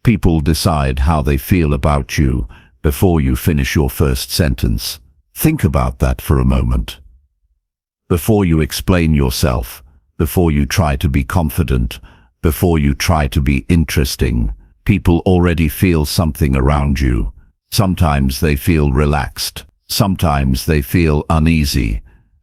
People decide how they feel about you before you finish your first sentence. Think about that for a moment. Before you explain yourself, before you try to be confident, before you try to be interesting, people already feel something around you. Sometimes they feel relaxed, sometimes they feel uneasy,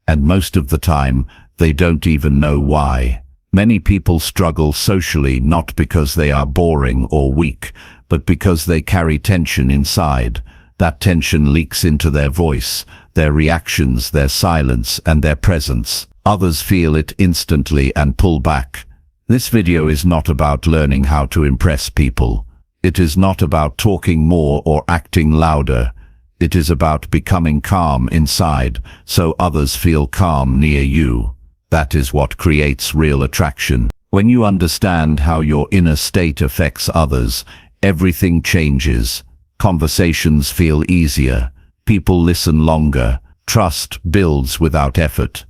and most of the time, they don't even know why. Many people struggle socially not because they are boring or weak, but because they carry tension inside. That tension leaks into their voice, their reactions, their silence, and their presence. Others feel it instantly and pull back. This video is not about learning how to impress people. It is not about talking more or acting louder. It is about becoming calm inside, so others feel calm near you. That is what creates real attraction. When you understand how your inner state affects others, everything changes. Conversations feel easier. People listen longer. Trust builds without effort.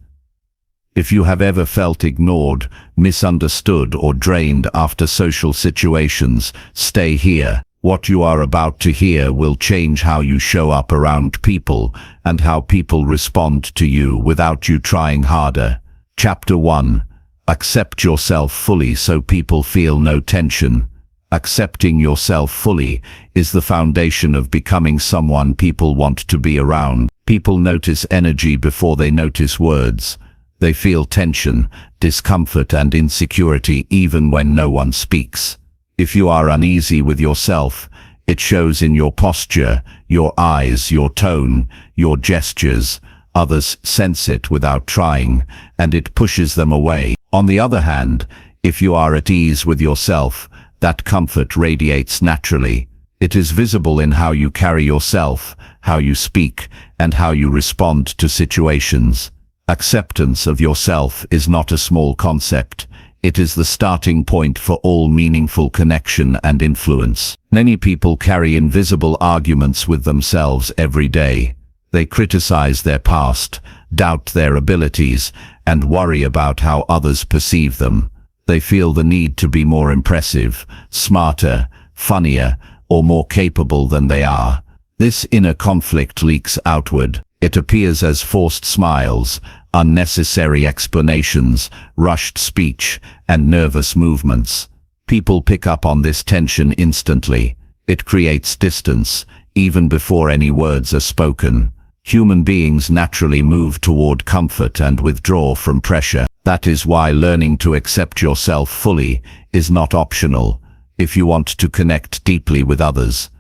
If you have ever felt ignored, misunderstood, or drained after social situations, stay here. What you are about to hear will change how you show up around people and how people respond to you without you trying harder. Chapter 1. Accept yourself fully so people feel no tension. Accepting yourself fully is the foundation of becoming someone people want to be around. People notice energy before they notice words. They feel tension, discomfort, and insecurity even when no one speaks. If you are uneasy with yourself, it shows in your posture, your eyes, your tone, your gestures. Others sense it without trying, and it pushes them away. On the other hand, if you are at ease with yourself, that comfort radiates naturally. It is visible in how you carry yourself, how you speak, and how you respond to situations. Acceptance of yourself is not a small concept. It is the starting point for all meaningful connection and influence. Many people carry invisible arguments with themselves every day. They criticize their past, doubt their abilities, and worry about how others perceive them. They feel the need to be more impressive, smarter, funnier, or more capable than they are. This inner conflict leaks outward. It appears as forced smiles, unnecessary explanations, rushed speech, and nervous movements. People pick up on this tension instantly. It creates distance, even before any words are spoken. Human beings naturally move toward comfort and withdraw from pressure. That is why learning to accept yourself fully is not optional if you want to connect deeply with others.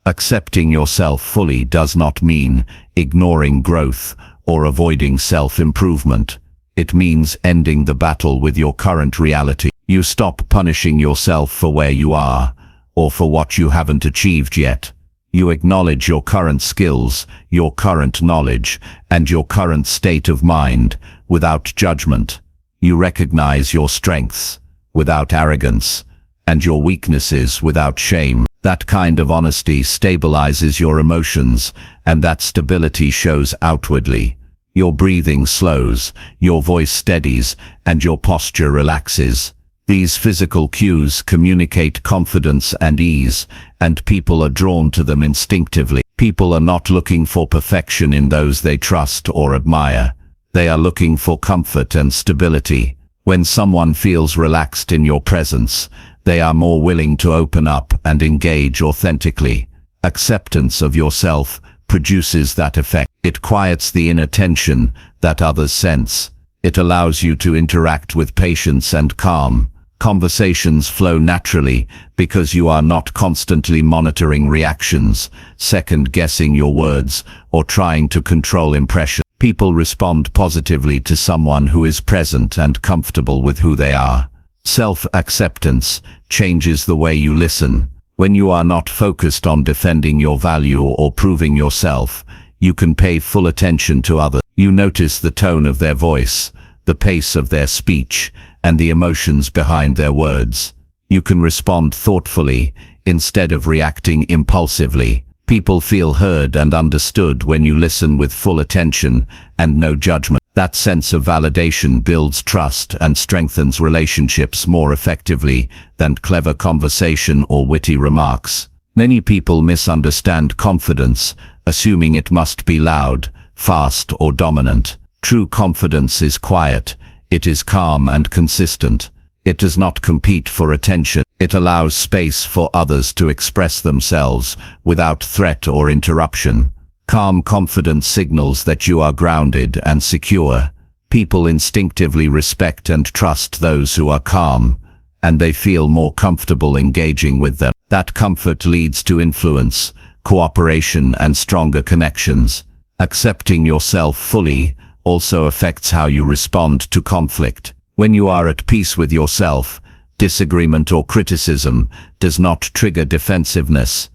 Accepting yourself fully does not mean ignoring growth or avoiding self-improvement. It means ending the battle with your current reality. You stop punishing yourself for where you are or for what you haven't achieved yet. You acknowledge your current skills, your current knowledge, and your current state of mind without judgment. You recognize your strengths without arrogance and your weaknesses without shame. That kind of honesty stabilizes your emotions, and that stability shows outwardly. Your breathing slows, your voice steadies, and your posture relaxes. These physical cues communicate confidence and ease, and people are drawn to them instinctively. People are not looking for perfection in those they trust or admire. They are looking for comfort and stability. When someone feels relaxed in your presence, they are more willing to open up and engage authentically. Acceptance of yourself produces that effect. It quiets the inner tension that others sense. It allows you to interact with patience and calm. Conversations flow naturally because you are not constantly monitoring reactions, second-guessing your words, or trying to control impressions. People respond positively to someone who is present and comfortable with who they are. Self-acceptance changes the way you listen. When you are not focused on defending your value or proving yourself, you can pay full attention to others. You notice the tone of their voice, the pace of their speech, and the emotions behind their words. You can respond thoughtfully instead of reacting impulsively. People feel heard and understood when you listen with full attention and no judgment. That sense of validation builds trust and strengthens relationships more effectively than clever conversation or witty remarks. Many people misunderstand confidence, assuming it must be loud, fast, or dominant. True confidence is quiet. It is calm and consistent. It does not compete for attention. It allows space for others to express themselves without threat or interruption. Calm confidence signals that you are grounded and secure. People instinctively respect and trust those who are calm, and they feel more comfortable engaging with them. That comfort leads to influence, cooperation, and stronger connections. Accepting yourself fully also affects how you respond to conflict. When you are at peace with yourself, disagreement or criticism does not trigger defensiveness.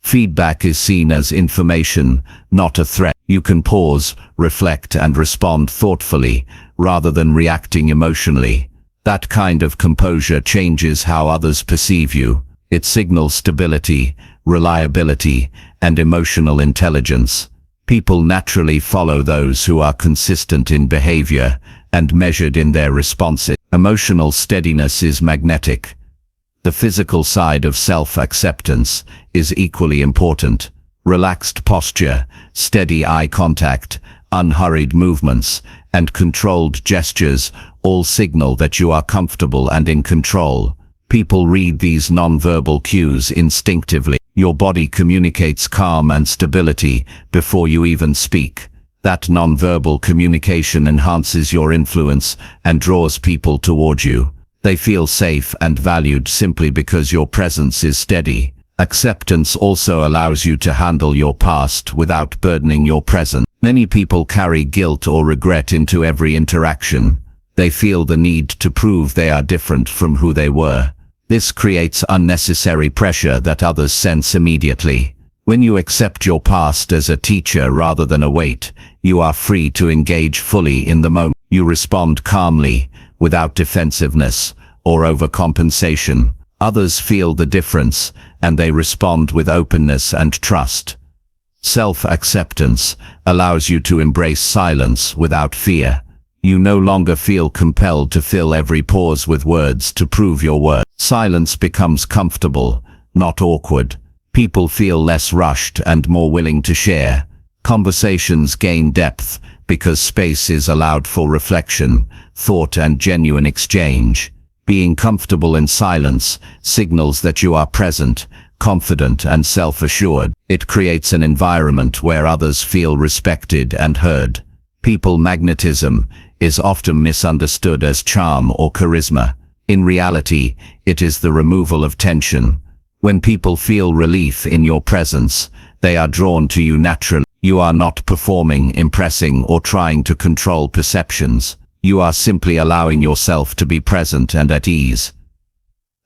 Feedback is seen as information, not a threat. You can pause, reflect, and respond thoughtfully, rather than reacting emotionally. That kind of composure changes how others perceive you. It signals stability, reliability, and emotional intelligence. People naturally follow those who are consistent in behavior and measured in their responses. Emotional steadiness is magnetic. The physical side of self-acceptance is equally important. Relaxed posture, steady eye contact, unhurried movements, and controlled gestures all signal that you are comfortable and in control. People read these nonverbal cues instinctively. Your body communicates calm and stability before you even speak. That nonverbal communication enhances your influence and draws people toward you. They feel safe and valued simply because your presence is steady. Acceptance also allows you to handle your past without burdening your present. Many people carry guilt or regret into every interaction. They feel the need to prove they are different from who they were. This creates unnecessary pressure that others sense immediately. When you accept your past as a teacher rather than a weight, you are free to engage fully in the moment. You respond calmly, without defensiveness or overcompensation. Others feel the difference, and they respond with openness and trust. Self-acceptance allows you to embrace silence without fear. You no longer feel compelled to fill every pause with words to prove your worth. Silence becomes comfortable, not awkward. People feel less rushed and more willing to share. Conversations gain depth because space is allowed for reflection, thought, and genuine exchange. Being comfortable in silence signals that you are present, confident, and self-assured. It creates an environment where others feel respected and heard. People magnetism is often misunderstood as charm or charisma. In reality, it is the removal of tension. When people feel relief in your presence, they are drawn to you naturally. You are not performing, impressing, or trying to control perceptions. You are simply allowing yourself to be present and at ease.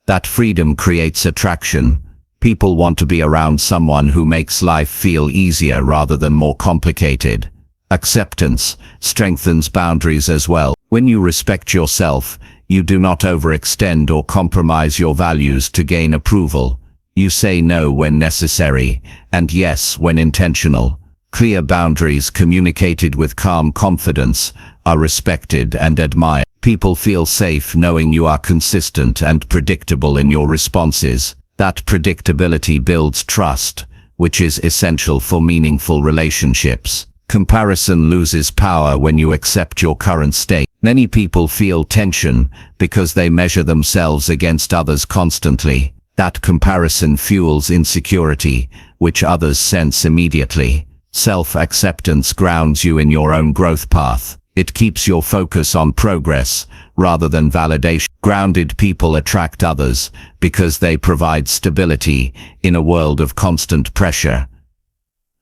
That freedom creates attraction. People want to be around someone who makes life feel easier rather than more complicated. Acceptance strengthens boundaries as well. When you respect yourself, you do not overextend or compromise your values to gain approval. You say no when necessary, and yes when intentional. Clear boundaries communicated with calm confidence are respected and admired. People feel safe knowing you are consistent and predictable in your responses. That predictability builds trust, which is essential for meaningful relationships. Comparison loses power when you accept your current state. Many people feel tension because they measure themselves against others constantly. That comparison fuels insecurity, which others sense immediately. Self-acceptance grounds you in your own growth path. It keeps your focus on progress rather than validation. Grounded people attract others because they provide stability in a world of constant pressure.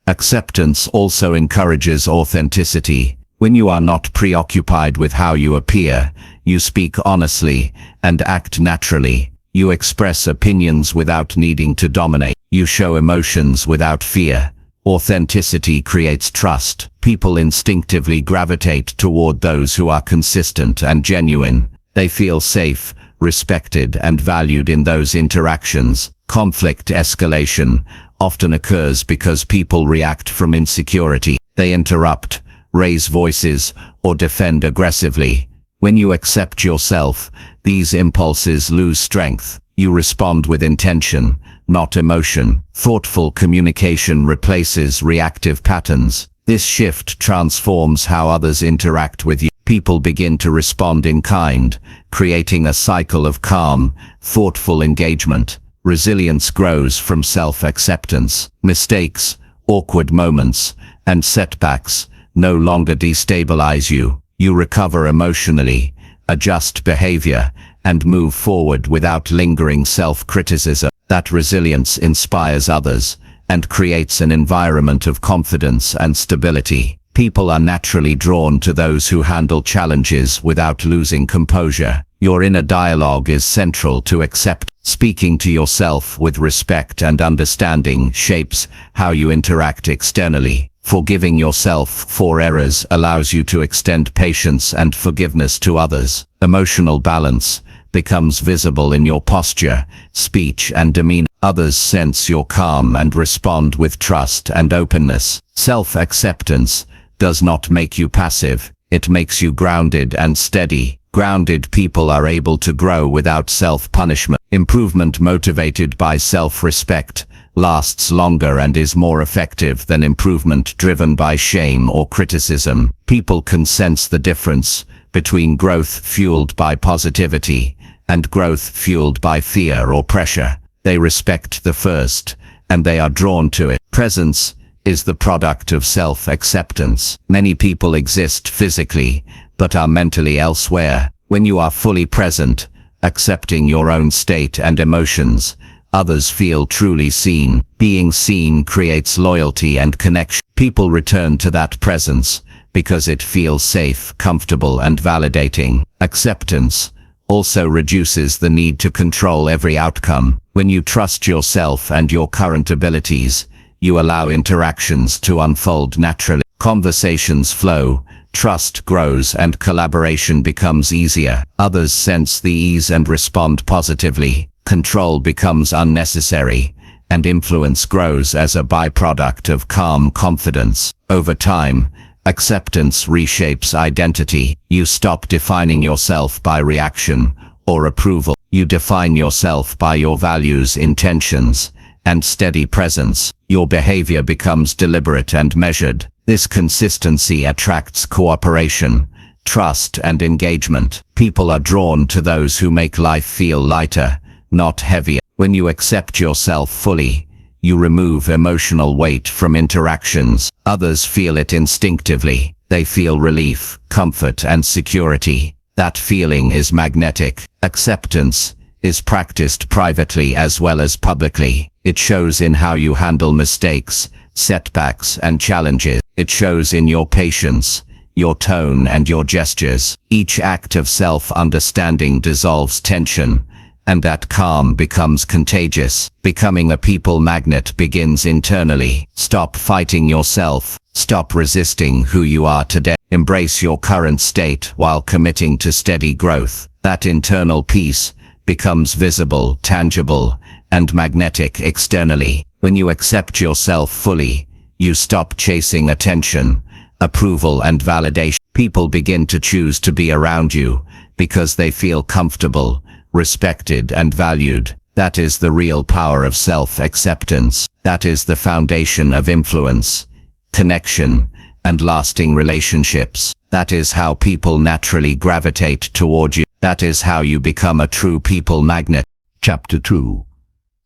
Acceptance also encourages authenticity. When you are not preoccupied with how you appear, you speak honestly and act naturally. You express opinions without needing to dominate. You show emotions without fear. Authenticity creates trust. People instinctively gravitate toward those who are consistent and genuine. They feel safe, respected, and valued in those interactions. Conflict escalation often occurs because people react from insecurity. They interrupt, raise voices, or defend aggressively. When you accept yourself, these impulses lose strength. You respond with intention, not emotion. Thoughtful communication replaces reactive patterns. This shift transforms how others interact with you. People begin to respond in kind, creating a cycle of calm, thoughtful engagement. Resilience grows from self-acceptance. Mistakes, awkward moments, and setbacks no longer destabilize you. You recover emotionally, adjust behavior, and move forward without lingering self-criticism. That resilience inspires others and creates an environment of confidence and stability. People are naturally drawn to those who handle challenges without losing composure. Your inner dialogue is central to accept. Speaking to yourself with respect and understanding shapes how you interact externally. Forgiving yourself for errors allows you to extend patience and forgiveness to others. Emotional balance becomes visible in your posture, speech, and demeanor. Others sense your calm and respond with trust and openness. Self-acceptance does not make you passive, it makes you grounded and steady. Grounded people are able to grow without self-punishment. Improvement motivated by self-respect lasts longer and is more effective than improvement driven by shame or criticism. People can sense the difference between growth fueled by positivity and growth fueled by fear or pressure. They respect the first, and they are drawn to it. Presence is the product of self-acceptance. Many people exist physically, but are mentally elsewhere. When you are fully present, accepting your own state and emotions, others feel truly seen. Being seen creates loyalty and connection. People return to that presence because it feels safe, comfortable, and validating. Acceptance also reduces the need to control every outcome. When you trust yourself and your current abilities, you allow interactions to unfold naturally. Conversations flow, trust grows, and collaboration becomes easier. Others sense the ease and respond positively. Control becomes unnecessary, and influence grows as a byproduct of calm confidence. Over time, acceptance reshapes identity. You stop defining yourself by reaction or approval. You define yourself by your values, intentions, and steady presence. Your behavior becomes deliberate and measured. This consistency attracts cooperation, trust, and engagement. People are drawn to those who make life feel lighter, not heavier. When you accept yourself fully, you remove emotional weight from interactions. Others feel it instinctively. They feel relief, comfort, and security. That feeling is magnetic. Acceptance is practiced privately as well as publicly. It shows in how you handle mistakes, setbacks, and challenges. It shows in your patience, your tone, and your gestures. Each act of self-understanding dissolves tension, and that calm becomes contagious. Becoming a people magnet begins internally. Stop fighting yourself. Stop resisting who you are today. Embrace your current state while committing to steady growth. That internal peace becomes visible, tangible, and magnetic externally. When you accept yourself fully, you stop chasing attention, approval, and validation. People begin to choose to be around you because they feel comfortable, respected, and valued. That is the real power of self-acceptance. That is the foundation of influence, connection, and lasting relationships. That is how people naturally gravitate toward you. That is how you become a true people magnet. Chapter 2.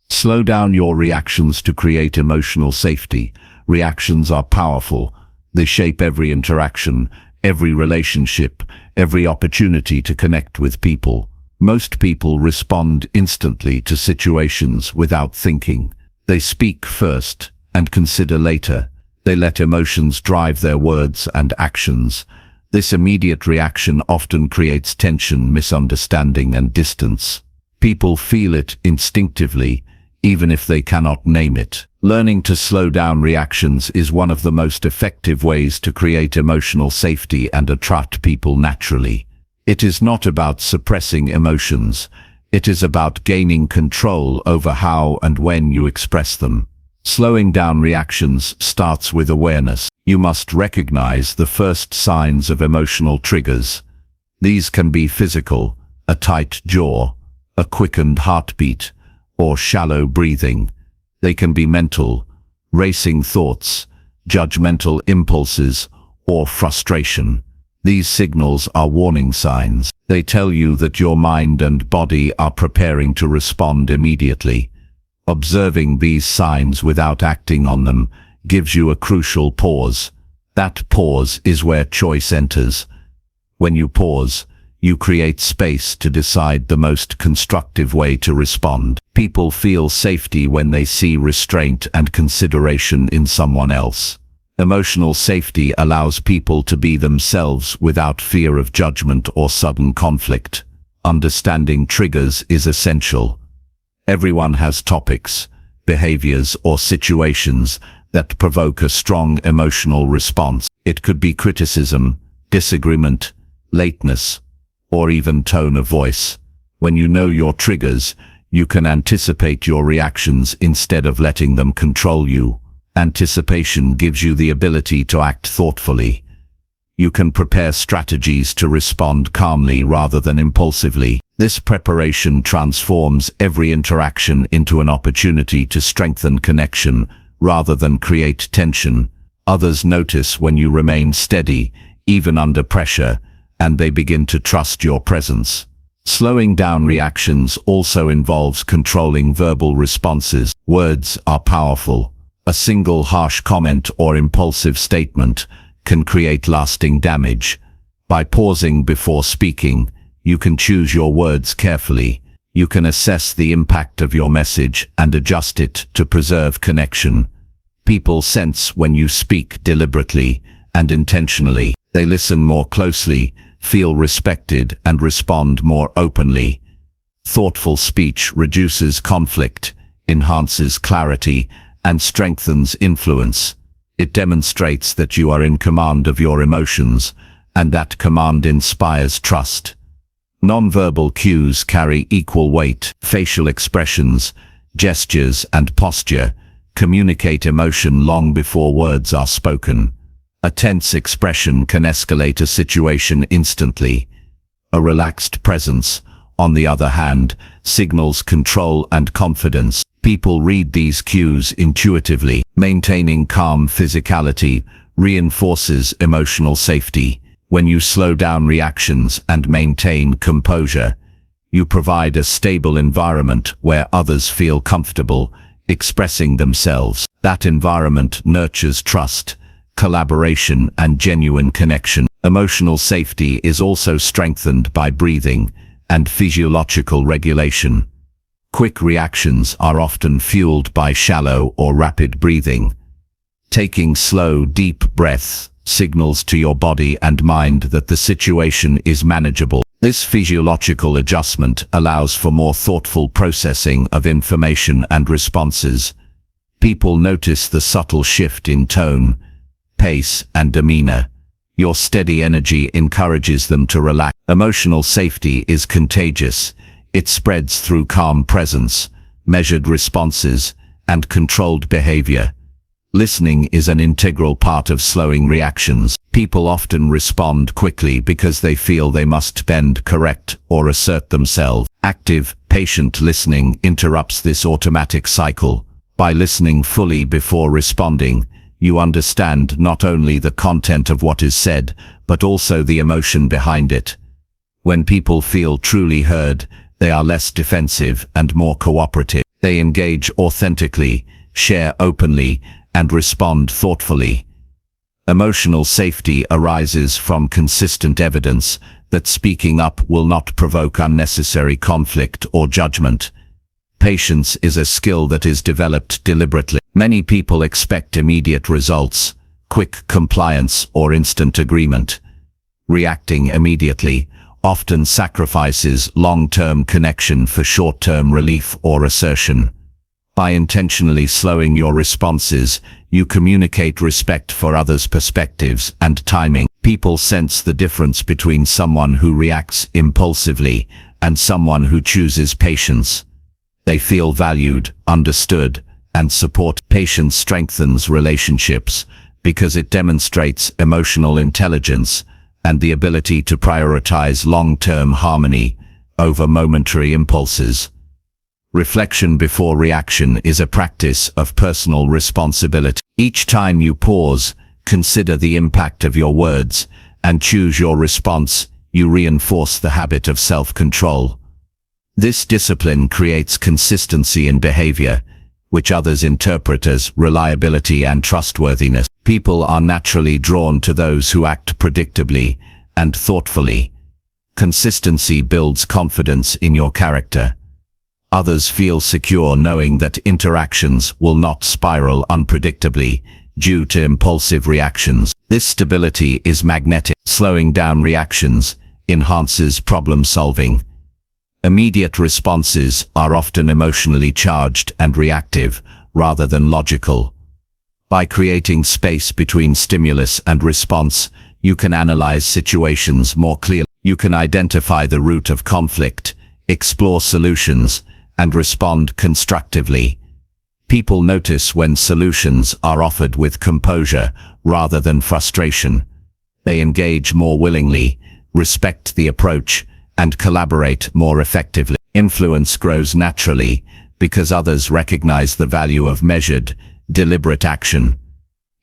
Slow down your reactions to create emotional safety. Reactions are powerful. They shape every interaction, every relationship, every opportunity to connect with people. Most people respond instantly to situations without thinking. They speak first and consider later. They let emotions drive their words and actions. This immediate reaction often creates tension, misunderstanding, and distance. People feel it instinctively, even if they cannot name it. Learning to slow down reactions is one of the most effective ways to create emotional safety and attract people naturally. It is not about suppressing emotions. It is about gaining control over how and when you express them. Slowing down reactions starts with awareness. You must recognize the first signs of emotional triggers. These can be physical, a tight jaw, a quickened heartbeat, or shallow breathing. They can be mental, racing thoughts, judgmental impulses, or frustration. These signals are warning signs. They tell you that your mind and body are preparing to respond immediately. Observing these signs without acting on them gives you a crucial pause. That pause is where choice enters. When you pause, you create space to decide the most constructive way to respond. People feel safety when they see restraint and consideration in someone else. Emotional safety allows people to be themselves without fear of judgment or sudden conflict. Understanding triggers is essential. Everyone has topics, behaviors, or situations that provoke a strong emotional response. It could be criticism, disagreement, lateness, or even tone of voice. When you know your triggers, you can anticipate your reactions instead of letting them control you. Anticipation gives you the ability to act thoughtfully. You can prepare strategies to respond calmly rather than impulsively. This preparation transforms every interaction into an opportunity to strengthen connection rather than create tension. Others notice when you remain steady, even under pressure, and they begin to trust your presence. Slowing down reactions also involves controlling verbal responses. Words are powerful. A single harsh comment or impulsive statement can create lasting damage. By pausing before speaking, you can choose your words carefully. You can assess the impact of your message and adjust it to preserve connection. People sense when you speak deliberately and intentionally. They listen more closely, feel respected, and respond more openly. Thoughtful speech reduces conflict, enhances clarity, and strengthens influence. It demonstrates that you are in command of your emotions, and that command inspires trust. Nonverbal cues carry equal weight. Facial expressions, gestures, and posture communicate emotion long before words are spoken. A tense expression can escalate a situation instantly. A relaxed presence, on the other hand, signals control and confidence. People read these cues intuitively. Maintaining calm physicality reinforces emotional safety. When you slow down reactions and maintain composure, you provide a stable environment where others feel comfortable expressing themselves. That environment nurtures trust, collaboration, and genuine connection. Emotional safety is also strengthened by breathing and physiological regulation. Quick reactions are often fueled by shallow or rapid breathing. Taking slow, deep breaths signals to your body and mind that the situation is manageable. This physiological adjustment allows for more thoughtful processing of information and responses. People notice the subtle shift in tone, pace, and demeanor. Your steady energy encourages them to relax. Emotional safety is contagious. It spreads through calm presence, measured responses, and controlled behavior. Listening is an integral part of slowing reactions. People often respond quickly because they feel they must bend, correct, or assert themselves. Active, patient listening interrupts this automatic cycle. By listening fully before responding, you understand not only the content of what is said, but also the emotion behind it. When people feel truly heard, they are less defensive and more cooperative. They engage authentically, share openly, and respond thoughtfully. Emotional safety arises from consistent evidence that speaking up will not provoke unnecessary conflict or judgment. Patience is a skill that is developed deliberately. Many people expect immediate results, quick compliance, or instant agreement. Reacting immediately often sacrifices long-term connection for short-term relief or assertion. By intentionally slowing your responses, you communicate respect for others' perspectives and timing. People sense the difference between someone who reacts impulsively and someone who chooses patience. They feel valued, understood, and support. Patience strengthens relationships because it demonstrates emotional intelligence and the ability to prioritize long-term harmony over momentary impulses. Reflection before reaction is a practice of personal responsibility. Each time you pause, consider the impact of your words, and choose your response, you reinforce the habit of self-control. This discipline creates consistency in behavior, which others interpret as reliability and trustworthiness. People are naturally drawn to those who act predictably and thoughtfully. Consistency builds confidence in your character. Others feel secure knowing that interactions will not spiral unpredictably due to impulsive reactions. This stability is magnetic. Slowing down reactions enhances problem solving. Immediate responses are often emotionally charged and reactive rather than logical. By creating space between stimulus and response, you can analyze situations more clearly. You can identify the root of conflict, explore solutions, and respond constructively. People notice when solutions are offered with composure rather than frustration. They engage more willingly, respect the approach, and collaborate more effectively. Influence grows naturally because others recognize the value of measured, deliberate action.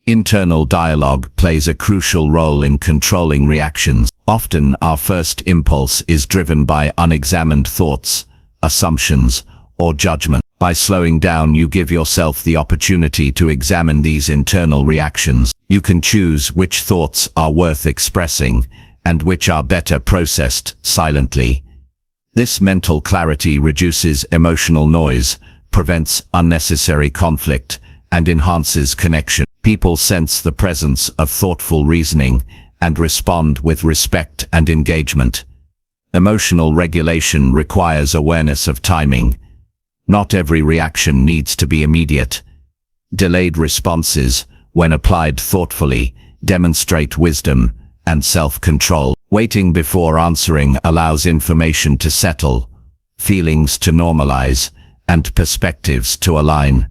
Internal dialogue plays a crucial role in controlling reactions. Often our first impulse is driven by unexamined thoughts, assumptions, or judgment. By slowing down, you give yourself the opportunity to examine these internal reactions. You can choose which thoughts are worth expressing and which are better processed silently. This mental clarity reduces emotional noise, prevents unnecessary conflict, and enhances connection. People sense the presence of thoughtful reasoning and respond with respect and engagement. Emotional regulation requires awareness of timing. Not every reaction needs to be immediate. Delayed responses, when applied thoughtfully, demonstrate wisdom and self-control. Waiting before answering allows information to settle, feelings to normalize, and perspectives to align.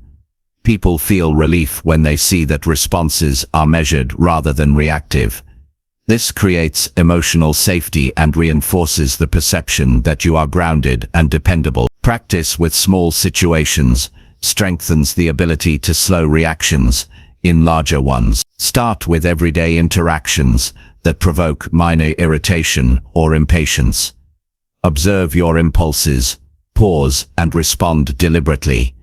People feel relief when they see that responses are measured rather than reactive. This creates emotional safety and reinforces the perception that you are grounded and dependable. Practice with small situations strengthens the ability to slow reactions in larger ones. Start with everyday interactions that provoke minor irritation or impatience. Observe your impulses, pause, and respond deliberately.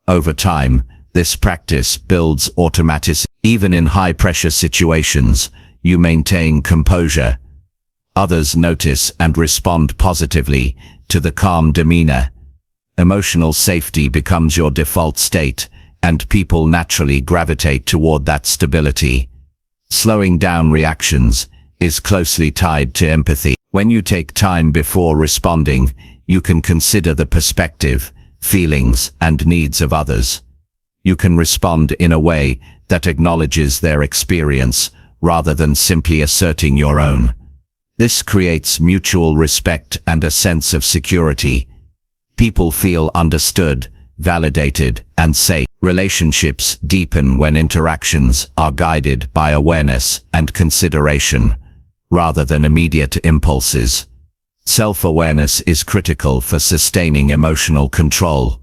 Over time, this practice builds automaticity. Even in high-pressure situations, you maintain composure. Others notice and respond positively to the calm demeanor. Emotional safety becomes your default state, and people naturally gravitate toward that stability. Slowing down reactions is closely tied to empathy. When you take time before responding, you can consider the perspective, feelings, and needs of others. You can respond in a way that acknowledges their experience rather than simply asserting your own. This creates mutual respect and a sense of security. People feel understood, validated, and safe. Relationships deepen when interactions are guided by awareness and consideration, rather than immediate impulses. Self-awareness is critical for sustaining emotional control.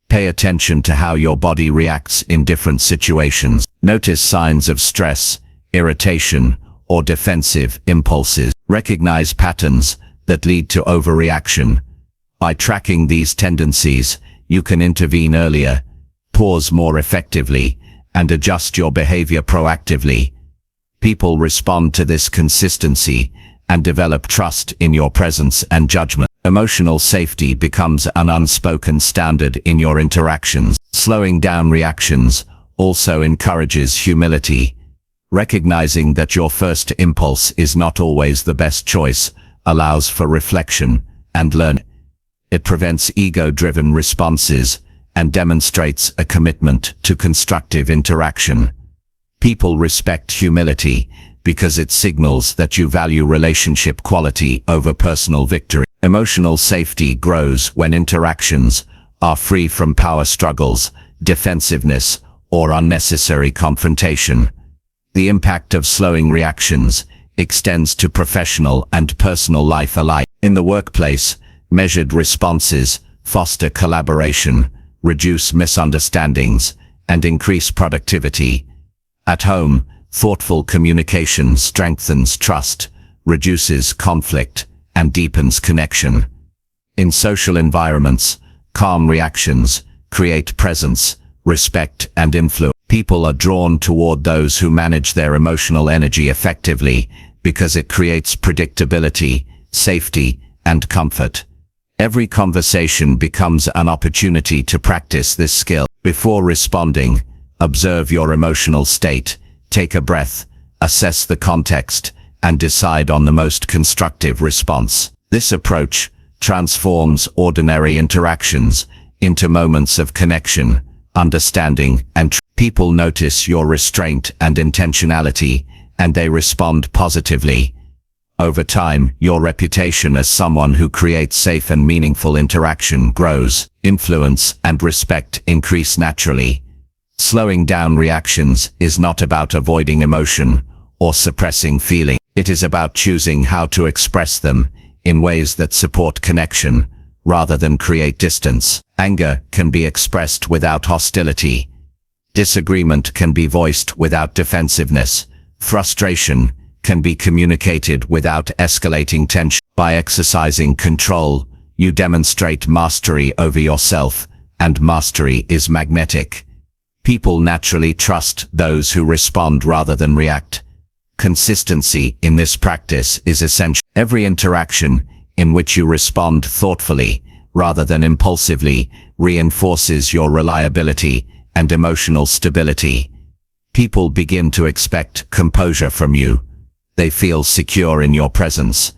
Pay attention to how your body reacts in different situations. Notice signs of stress, irritation, or defensive impulses. Recognize patterns that lead to overreaction. By tracking these tendencies, you can intervene earlier, pause more effectively, and adjust your behavior proactively. People respond to this consistency and develop trust in your presence and judgment. Emotional safety becomes an unspoken standard in your interactions. Slowing down reactions also encourages humility. Recognizing that your first impulse is not always the best choice allows for reflection and learning. It prevents ego-driven responses and demonstrates a commitment to constructive interaction. People respect humility because it signals that you value relationship quality over personal victory. Emotional safety grows when interactions are free from power struggles, defensiveness, or unnecessary confrontation. The impact of slowing reactions extends to professional and personal life alike. In the workplace, measured responses foster collaboration, reduce misunderstandings, and increase productivity. At home, thoughtful communication strengthens trust, reduces conflict, and deepens connection. In social environments, calm reactions create presence, respect, and influence. People are drawn toward those who manage their emotional energy effectively because it creates predictability, safety, and comfort. Every conversation becomes an opportunity to practice this skill. Before responding, observe your emotional state, take a breath, assess the context, and decide on the most constructive response. This approach transforms ordinary interactions into moments of connection, understanding, and people notice your restraint and intentionality, and they respond positively. Over time, your reputation as someone who creates safe and meaningful interaction grows. Influence and respect increase naturally. Slowing down reactions is not about avoiding emotion or suppressing feeling. It is about choosing how to express them in ways that support connection rather than create distance. Anger can be expressed without hostility. Disagreement can be voiced without defensiveness. Frustration can be communicated without escalating tension. By exercising control, you demonstrate mastery over yourself, and mastery is magnetic. People naturally trust those who respond rather than react. Consistency in this practice is essential. Every interaction in which you respond thoughtfully rather than impulsively reinforces your reliability and emotional stability. People begin to expect composure from you. They feel secure in your presence.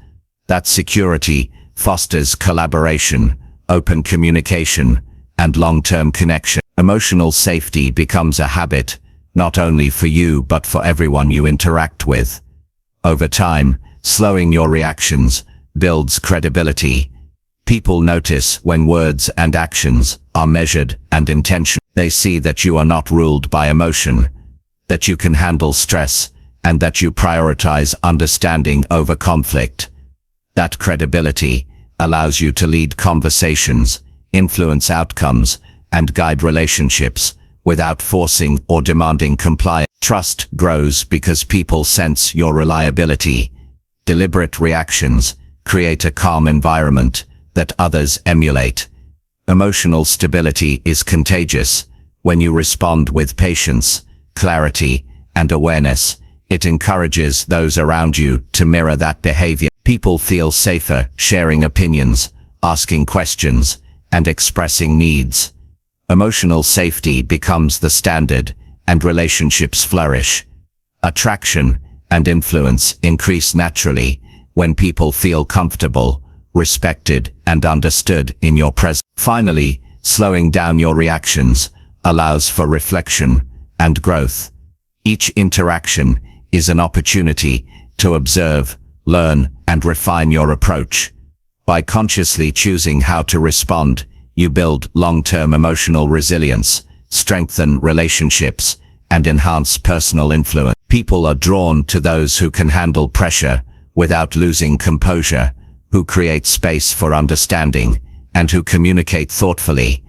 That security fosters collaboration, open communication, and long-term connection. Emotional safety becomes a habit, not only for you but for everyone you interact with. Over time, slowing your reactions builds credibility. People notice when words and actions are measured and intentional. They see that you are not ruled by emotion, that you can handle stress, and that you prioritize understanding over conflict. That credibility allows you to lead conversations, influence outcomes, and guide relationships without forcing or demanding compliance. Trust grows because people sense your reliability. Deliberate reactions create a calm environment that others emulate. Emotional stability is contagious. When you respond with patience, clarity, and awareness, it encourages those around you to mirror that behavior. People feel safer sharing opinions, asking questions, and expressing needs. Emotional safety becomes the standard, and relationships flourish. Attraction and influence increase naturally when people feel comfortable, respected, and understood in your presence. Finally, slowing down your reactions allows for reflection and growth. Each interaction is an opportunity to observe, learn, and refine your approach. By consciously choosing how to respond, you build long-term emotional resilience, strengthen relationships, and enhance personal influence. People are drawn to those who can handle pressure without losing composure, who create space for understanding, and who communicate thoughtfully.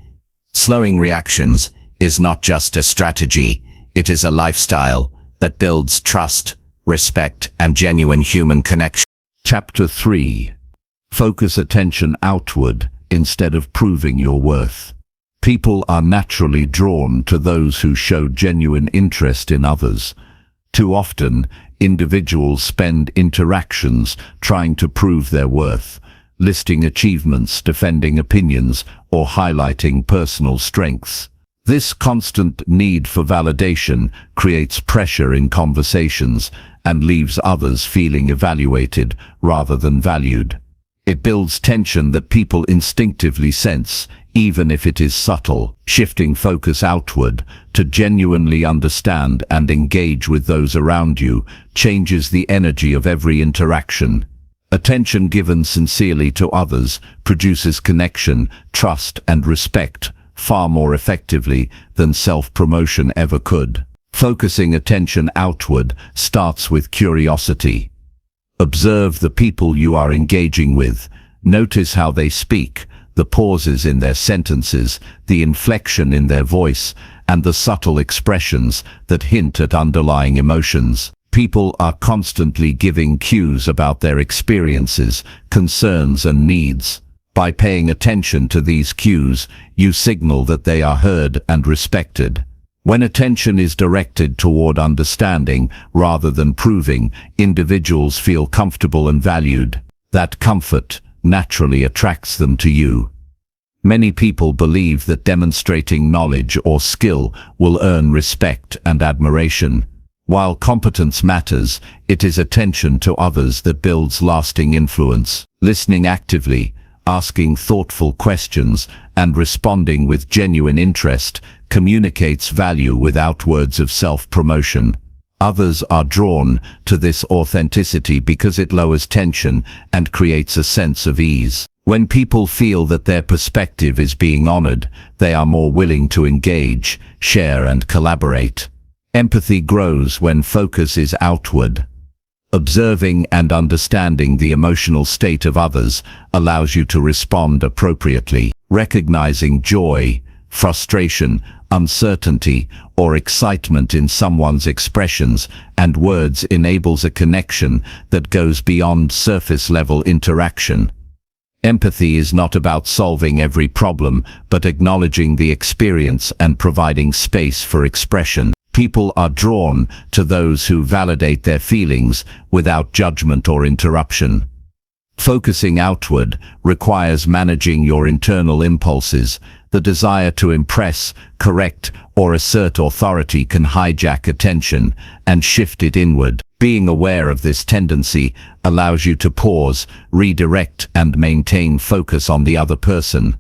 Slowing reactions is not just a strategy, it is a lifestyle that builds trust, respect, and genuine human connection. Chapter 3. Focus attention outward instead of proving your worth. People are naturally drawn to those who show genuine interest in others. Too often, individuals spend interactions trying to prove their worth, listing achievements, defending opinions, or highlighting personal strengths. This constant need for validation creates pressure in conversations and leaves others feeling evaluated rather than valued. It builds tension that people instinctively sense, even if it is subtle. Shifting focus outward to genuinely understand and engage with those around you changes the energy of every interaction. Attention given sincerely to others produces connection, trust, and respect, far more effectively than self-promotion ever could. Focusing attention outward starts with curiosity. Observe the people you are engaging with. Notice how they speak, the pauses in their sentences, the inflection in their voice, and the subtle expressions that hint at underlying emotions. People are constantly giving cues about their experiences, concerns, and needs. By paying attention to these cues, you signal that they are heard and respected. When attention is directed toward understanding rather than proving, individuals feel comfortable and valued. That comfort naturally attracts them to you. Many people believe that demonstrating knowledge or skill will earn respect and admiration. While competence matters, it is attention to others that builds lasting influence. Listening actively, asking thoughtful questions, and responding with genuine interest communicates value without words of self-promotion. Others are drawn to this authenticity because it lowers tension and creates a sense of ease. When people feel that their perspective is being honored, they are more willing to engage, share, and collaborate. Empathy grows when focus is outward. Observing and understanding the emotional state of others allows you to respond appropriately. Recognizing joy, frustration, uncertainty, or excitement in someone's expressions and words enables a connection that goes beyond surface-level interaction. Empathy is not about solving every problem, but acknowledging the experience and providing space for expression. People are drawn to those who validate their feelings without judgment or interruption. Focusing outward requires managing your internal impulses. The desire to impress, correct, or assert authority can hijack attention and shift it inward. Being aware of this tendency allows you to pause, redirect, and maintain focus on the other person.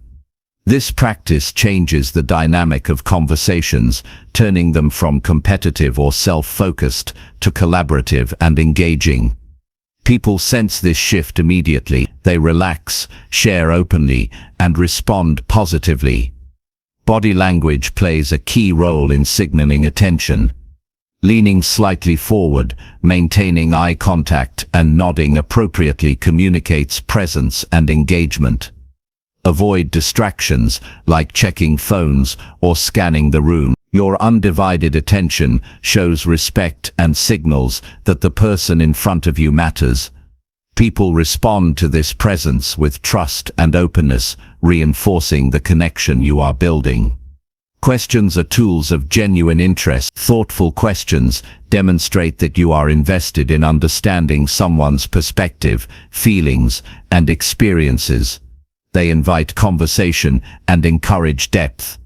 This practice changes the dynamic of conversations, turning them from competitive or self-focused to collaborative and engaging. People sense this shift immediately. They relax, share openly, and respond positively. Body language plays a key role in signaling attention. Leaning slightly forward, maintaining eye contact, and nodding appropriately communicates presence and engagement. Avoid distractions like checking phones or scanning the room. Your undivided attention shows respect and signals that the person in front of you matters. People respond to this presence with trust and openness, reinforcing the connection you are building. Questions are tools of genuine interest. Thoughtful questions demonstrate that you are invested in understanding someone's perspective, feelings, and experiences. They invite conversation and encourage depth.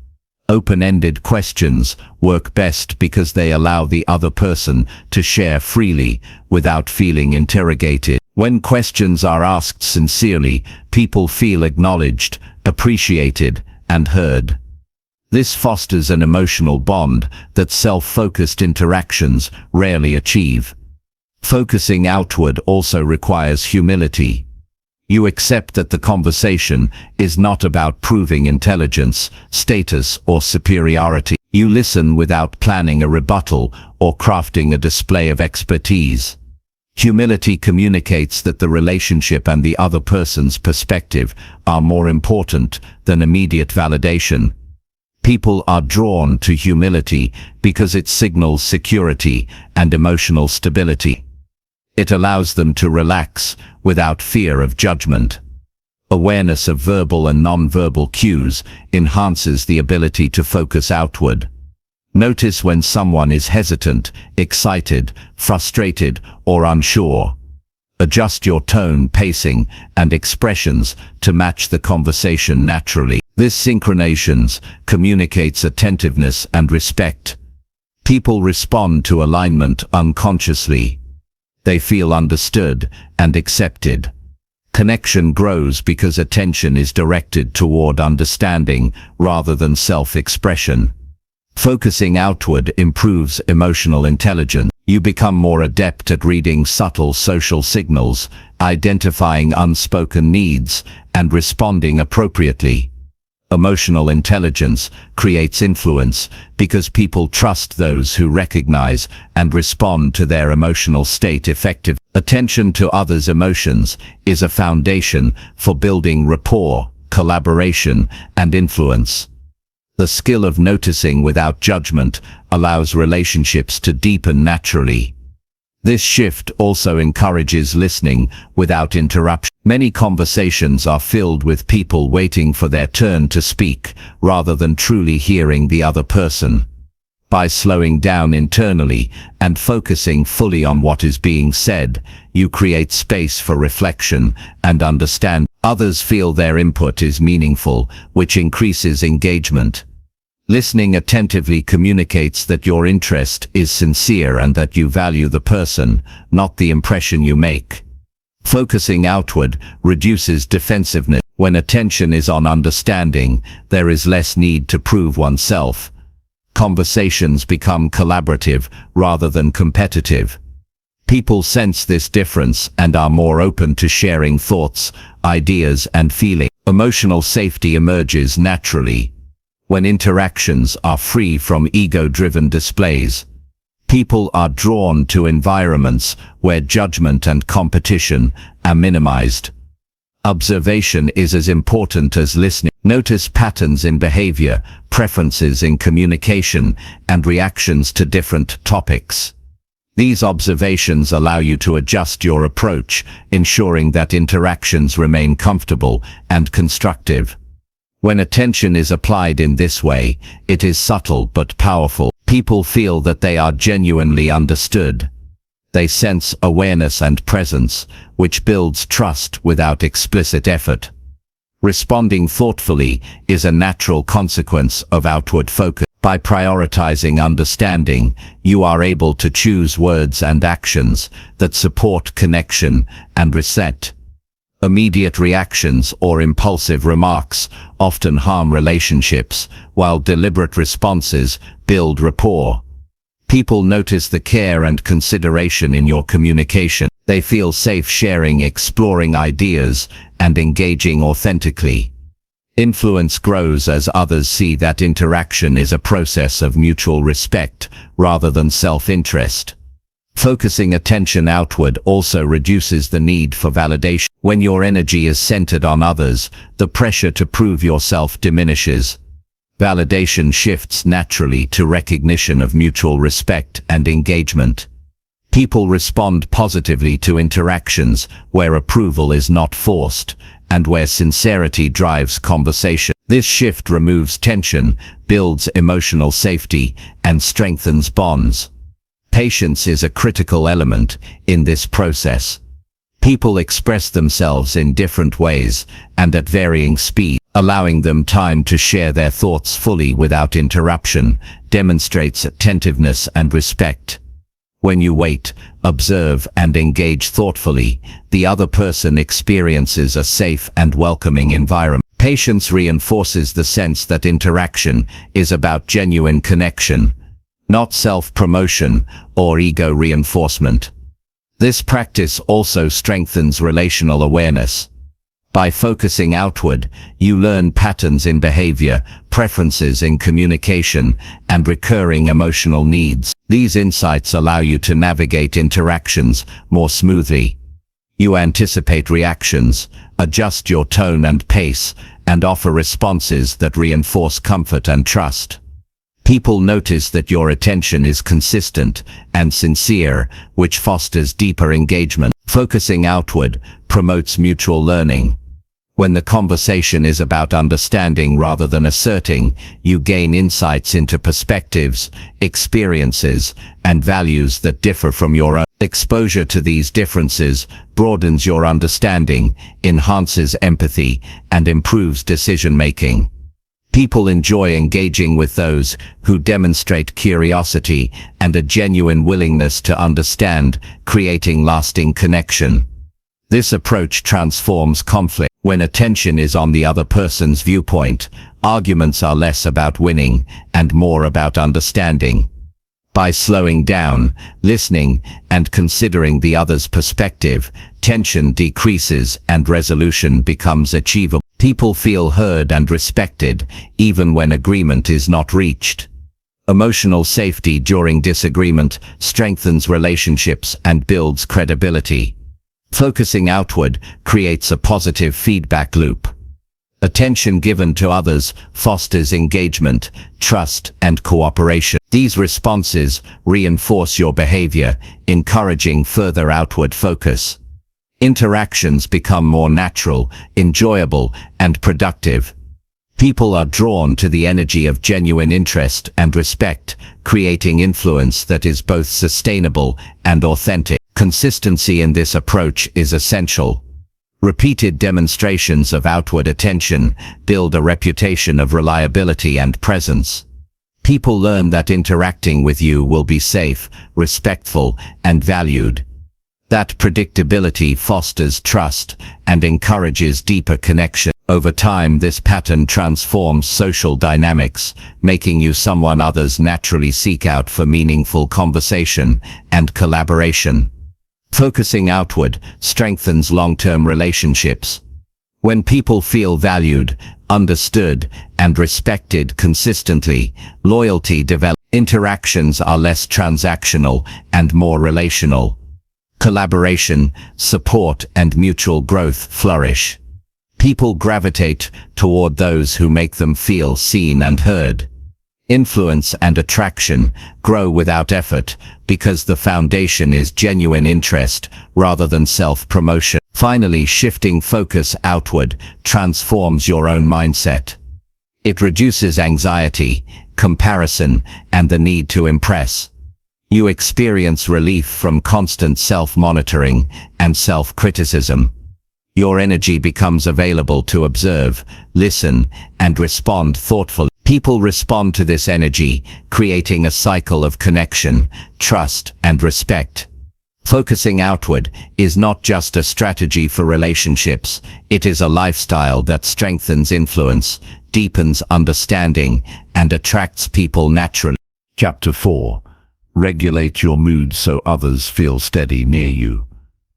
Open-ended questions work best because they allow the other person to share freely without feeling interrogated. When questions are asked sincerely, people feel acknowledged, appreciated, and heard. This fosters an emotional bond that self-focused interactions rarely achieve. Focusing outward also requires humility. You accept that the conversation is not about proving intelligence, status, or superiority. You listen without planning a rebuttal or crafting a display of expertise. Humility communicates that the relationship and the other person's perspective are more important than immediate validation. People are drawn to humility because it signals security and emotional stability. It allows them to relax without fear of judgment. Awareness of verbal and non-verbal cues enhances the ability to focus outward. Notice when someone is hesitant, excited, frustrated, or unsure. Adjust your tone, pacing, and expressions to match the conversation naturally. This synchronization communicates attentiveness and respect. People respond to alignment unconsciously. They feel understood and accepted. Connection grows because attention is directed toward understanding rather than self-expression. Focusing outward improves emotional intelligence. You become more adept at reading subtle social signals, identifying unspoken needs, and responding appropriately. Emotional intelligence creates influence because people trust those who recognize and respond to their emotional state effectively. Attention to others' emotions is a foundation for building rapport, collaboration, and influence. The skill of noticing without judgment allows relationships to deepen naturally. This shift also encourages listening without interruption. Many conversations are filled with people waiting for their turn to speak, rather than truly hearing the other person. By slowing down internally and focusing fully on what is being said, you create space for reflection and understand. Others feel their input is meaningful, which increases engagement. Listening attentively communicates that your interest is sincere and that you value the person, not the impression you make. Focusing outward reduces defensiveness. When attention is on understanding, there is less need to prove oneself. Conversations become collaborative rather than competitive. People sense this difference and are more open to sharing thoughts, ideas, and feelings. Emotional safety emerges naturally when interactions are free from ego-driven displays. People are drawn to environments where judgment and competition are minimized. Observation is as important as listening. Notice patterns in behavior, preferences in communication, and reactions to different topics. These observations allow you to adjust your approach, ensuring that interactions remain comfortable and constructive. When attention is applied in this way, it is subtle but powerful. People feel that they are genuinely understood. They sense awareness and presence, which builds trust without explicit effort. Responding thoughtfully is a natural consequence of outward focus. By prioritizing understanding, you are able to choose words and actions that support connection and reset. Immediate reactions or impulsive remarks often harm relationships, while deliberate responses build rapport. People notice the care and consideration in your communication. They feel safe sharing, exploring ideas, and engaging authentically. Influence grows as others see that interaction is a process of mutual respect rather than self-interest. Focusing attention outward also reduces the need for validation. When your energy is centered on others, the pressure to prove yourself diminishes. Validation shifts naturally to recognition of mutual respect and engagement. People respond positively to interactions where approval is not forced, and where sincerity drives conversation. This shift removes tension, builds emotional safety, and strengthens bonds. Patience is a critical element in this process. People express themselves in different ways and at varying speed. Allowing them time to share their thoughts fully without interruption demonstrates attentiveness and respect. When you wait, observe, and engage thoughtfully, the other person experiences a safe and welcoming environment. Patience reinforces the sense that interaction is about genuine connection, not self-promotion or ego reinforcement. This practice also strengthens relational awareness. By focusing outward, you learn patterns in behavior, preferences in communication, and recurring emotional needs. These insights allow you to navigate interactions more smoothly. You anticipate reactions, adjust your tone and pace, and offer responses that reinforce comfort and trust. People notice that your attention is consistent and sincere, which fosters deeper engagement. Focusing outward promotes mutual learning. When the conversation is about understanding rather than asserting, you gain insights into perspectives, experiences, and values that differ from your own. Exposure to these differences broadens your understanding, enhances empathy, and improves decision-making. People enjoy engaging with those who demonstrate curiosity and a genuine willingness to understand, creating lasting connection. This approach transforms conflict. When attention is on the other person's viewpoint, arguments are less about winning and more about understanding. By slowing down, listening, and considering the other's perspective, tension decreases and resolution becomes achievable. People feel heard and respected, even when agreement is not reached. Emotional safety during disagreement strengthens relationships and builds credibility. Focusing outward creates a positive feedback loop. Attention given to others fosters engagement, trust, and cooperation. These responses reinforce your behavior, encouraging further outward focus. Interactions become more natural, enjoyable, and productive. People are drawn to the energy of genuine interest and respect, creating influence that is both sustainable and authentic. Consistency in this approach is essential. Repeated demonstrations of outward attention build a reputation of reliability and presence. People learn that interacting with you will be safe, respectful, and valued. That predictability fosters trust and encourages deeper connection. Over time, this pattern transforms social dynamics, making you someone others naturally seek out for meaningful conversation and collaboration. Focusing outward strengthens long-term relationships. When people feel valued, understood, and respected consistently, loyalty develops. Interactions are less transactional and more relational. Collaboration, support, and mutual growth flourish. People gravitate toward those who make them feel seen and heard. Influence and attraction grow without effort because the foundation is genuine interest rather than self-promotion. Finally, shifting focus outward transforms your own mindset. It reduces anxiety, comparison, and the need to impress. You experience relief from constant self-monitoring and self-criticism. Your energy becomes available to observe, listen, and respond thoughtfully. People respond to this energy, creating a cycle of connection, trust, and respect. Focusing outward is not just a strategy for relationships, it is a lifestyle that strengthens influence, deepens understanding, and attracts people naturally. Chapter 4. Regulate your mood so others feel steady near you.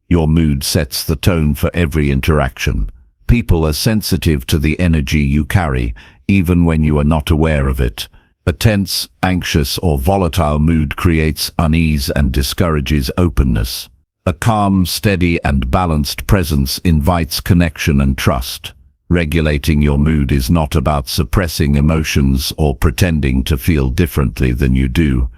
Your mood sets the tone for every interaction. People are sensitive to the energy you carry, even when you are not aware of it. A tense, anxious, or volatile mood creates unease and discourages openness. A calm, steady, and balanced presence invites connection and trust. Regulating your mood is not about suppressing emotions or pretending to feel differently than you do.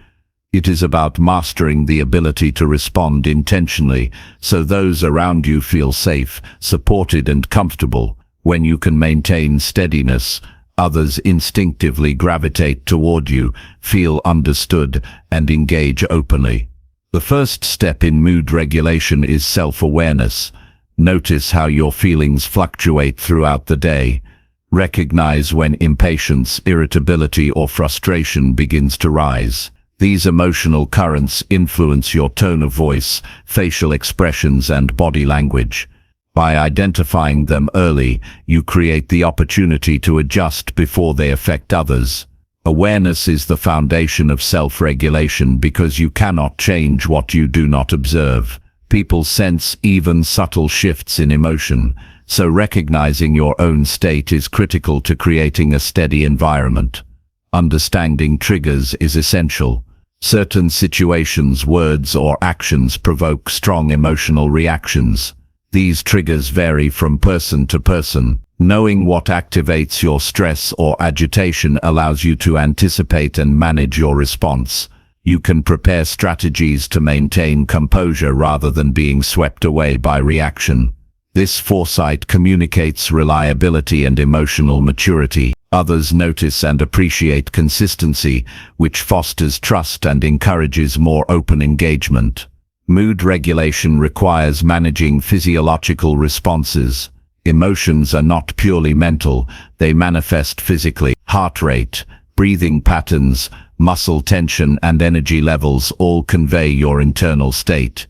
It is about mastering the ability to respond intentionally so those around you feel safe, supported, and comfortable. When you can maintain steadiness, others instinctively gravitate toward you, feel understood, and engage openly. The first step in mood regulation is self-awareness. Notice how your feelings fluctuate throughout the day. Recognize when impatience, irritability, or frustration begins to rise. These emotional currents influence your tone of voice, facial expressions, and body language. By identifying them early, you create the opportunity to adjust before they affect others. Awareness is the foundation of self-regulation because you cannot change what you do not observe. People sense even subtle shifts in emotion, so recognizing your own state is critical to creating a steady environment. Understanding triggers is essential. Certain situations, words, or actions provoke strong emotional reactions. These triggers vary from person to person. Knowing what activates your stress or agitation allows you to anticipate and manage your response. You can prepare strategies to maintain composure rather than being swept away by reaction. This foresight communicates reliability and emotional maturity. Others notice and appreciate consistency, which fosters trust and encourages more open engagement. Mood regulation requires managing physiological responses. Emotions are not purely mental, they manifest physically. Heart rate, breathing patterns, muscle tension, and energy levels all convey your internal state.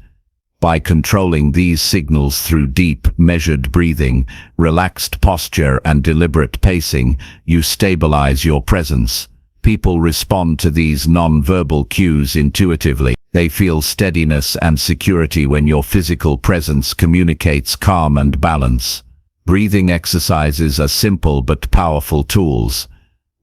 By controlling these signals through deep, measured breathing, relaxed posture, and deliberate pacing, you stabilize your presence. People respond to these non-verbal cues intuitively. They feel steadiness and security when your physical presence communicates calm and balance. Breathing exercises are simple but powerful tools.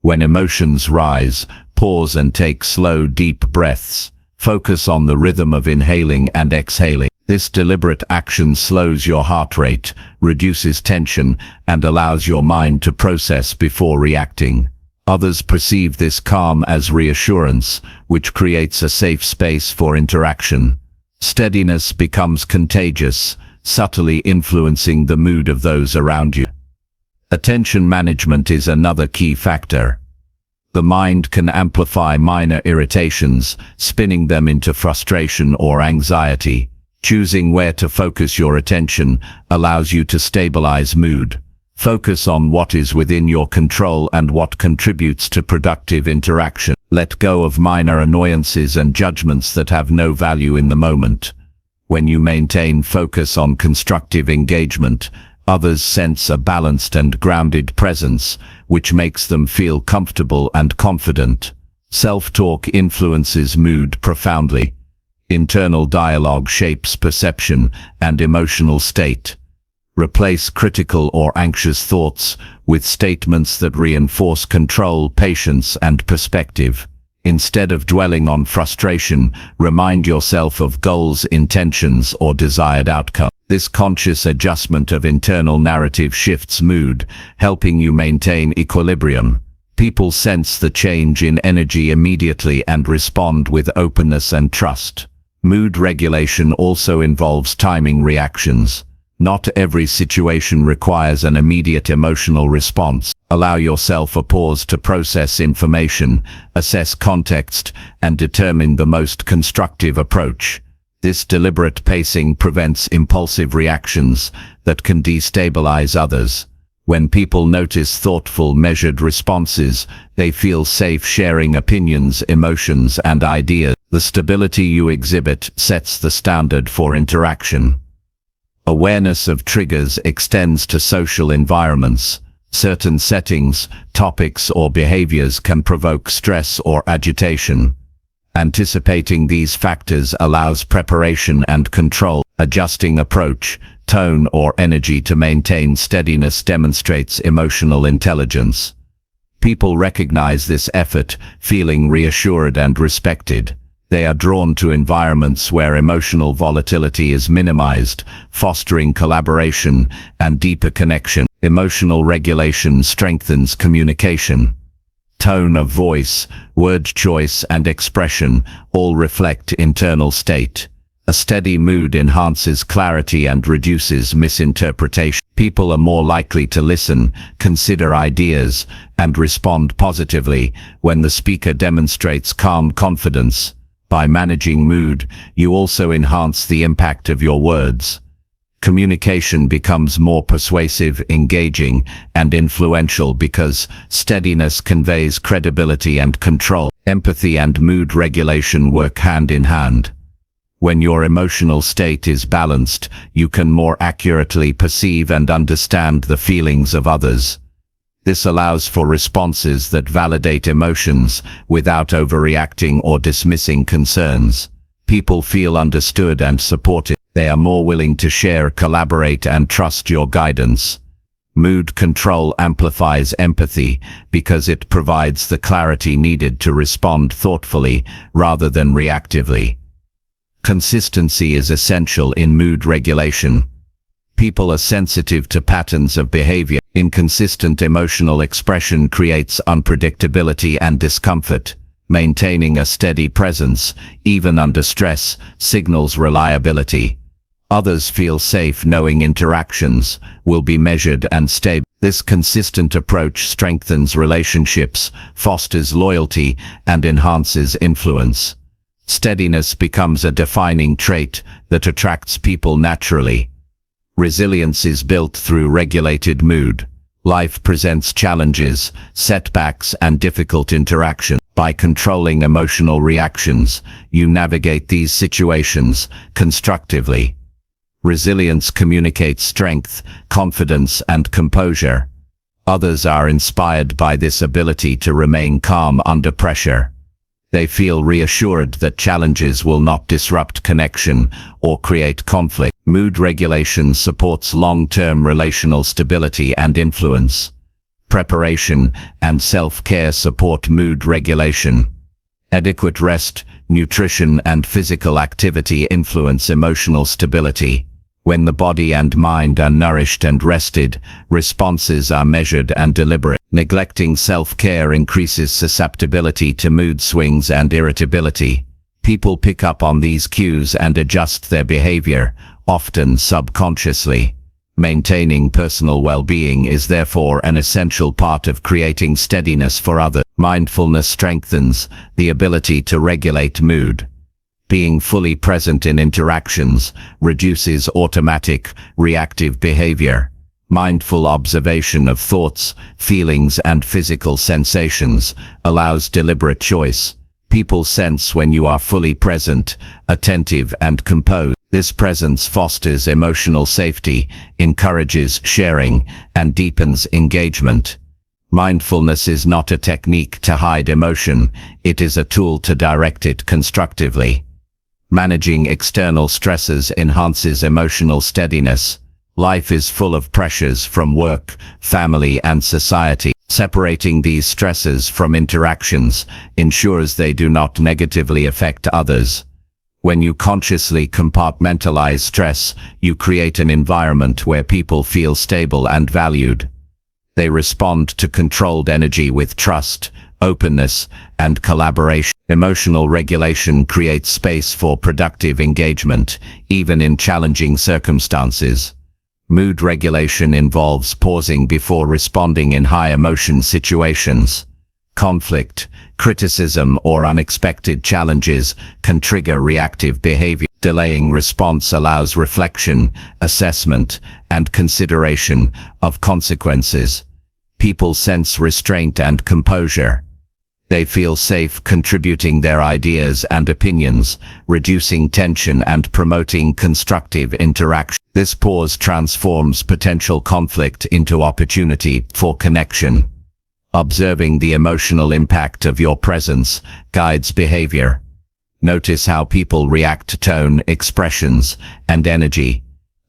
When emotions rise, pause and take slow, deep breaths. Focus on the rhythm of inhaling and exhaling. This deliberate action slows your heart rate, reduces tension, and allows your mind to process before reacting. Others perceive this calm as reassurance, which creates a safe space for interaction. Steadiness becomes contagious, subtly influencing the mood of those around you. Attention management is another key factor. The mind can amplify minor irritations, spinning them into frustration or anxiety. Choosing where to focus your attention allows you to stabilize mood. Focus on what is within your control and what contributes to productive interaction. Let go of minor annoyances and judgments that have no value in the moment. When you maintain focus on constructive engagement, others sense a balanced and grounded presence, which makes them feel comfortable and confident. Self-talk influences mood profoundly. Internal dialogue shapes perception and emotional state. Replace critical or anxious thoughts with statements that reinforce control, patience, and perspective. Instead of dwelling on frustration, remind yourself of goals, intentions, or desired outcomes. This conscious adjustment of internal narrative shifts mood, helping you maintain equilibrium. People sense the change in energy immediately and respond with openness and trust. Mood regulation also involves timing reactions. Not every situation requires an immediate emotional response. Allow yourself a pause to process information, assess context, and determine the most constructive approach. This deliberate pacing prevents impulsive reactions that can destabilize others. When people notice thoughtful, measured responses, they feel safe sharing opinions, emotions, and ideas. The stability you exhibit sets the standard for interaction. Awareness of triggers extends to social environments. Certain settings, topics, or behaviors can provoke stress or agitation. Anticipating these factors allows preparation and control. Adjusting approach, tone, or energy to maintain steadiness demonstrates emotional intelligence. People recognize this effort, feeling reassured and respected. They are drawn to environments where emotional volatility is minimized, fostering collaboration and deeper connection. Emotional regulation strengthens communication. Tone of voice, word choice, and expression all reflect internal state. A steady mood enhances clarity and reduces misinterpretation. People are more likely to listen, consider ideas, and respond positively when the speaker demonstrates calm confidence. By managing mood, you also enhance the impact of your words. Communication becomes more persuasive, engaging, and influential because steadiness conveys credibility and control. Empathy and mood regulation work hand in hand. When your emotional state is balanced, you can more accurately perceive and understand the feelings of others. This allows for responses that validate emotions without overreacting or dismissing concerns. People feel understood and supported. They are more willing to share, collaborate, and trust your guidance. Mood control amplifies empathy because it provides the clarity needed to respond thoughtfully rather than reactively. Consistency is essential in mood regulation. People are sensitive to patterns of behavior. Inconsistent emotional expression creates unpredictability and discomfort. Maintaining a steady presence, even under stress, signals reliability. Others feel safe knowing interactions will be measured and stable. This consistent approach strengthens relationships, fosters loyalty, and enhances influence. Steadiness becomes a defining trait that attracts people naturally. Resilience is built through regulated mood. Life presents challenges, setbacks, and difficult interaction. By controlling emotional reactions, you navigate these situations constructively. Resilience communicates strength, confidence, and composure. Others are inspired by this ability to remain calm under pressure. They feel reassured that challenges will not disrupt connection or create conflict. Mood regulation supports long-term relational stability and influence. Preparation and self-care support mood regulation. Adequate rest, nutrition, and physical activity influence emotional stability. When the body and mind are nourished and rested, responses are measured and deliberate. Neglecting self-care increases susceptibility to mood swings and irritability. People pick up on these cues and adjust their behavior, often subconsciously. Maintaining personal well-being is therefore an essential part of creating steadiness for others. Mindfulness strengthens the ability to regulate mood. Being fully present in interactions reduces automatic, reactive behavior. Mindful observation of thoughts, feelings, and physical sensations allows deliberate choice. People sense when you are fully present, attentive, and composed. This presence fosters emotional safety, encourages sharing, and deepens engagement. Mindfulness is not a technique to hide emotion, it is a tool to direct it constructively. Managing external stresses enhances emotional steadiness. Life is full of pressures from work, family, and society. Separating these stresses from interactions ensures they do not negatively affect others. When you consciously compartmentalize stress, you create an environment where people feel stable and valued. They respond to controlled energy with trust, openness, and collaboration. Emotional regulation creates space for productive engagement, even in challenging circumstances. Mood regulation involves pausing before responding in high-emotion situations. Conflict, criticism, or unexpected challenges can trigger reactive behavior. Delaying response allows reflection, assessment, and consideration of consequences. People sense restraint and composure. They feel safe contributing their ideas and opinions, reducing tension and promoting constructive interaction. This pause transforms potential conflict into opportunity for connection. Observing the emotional impact of your presence guides behavior. Notice how people react to tone, expressions, and energy.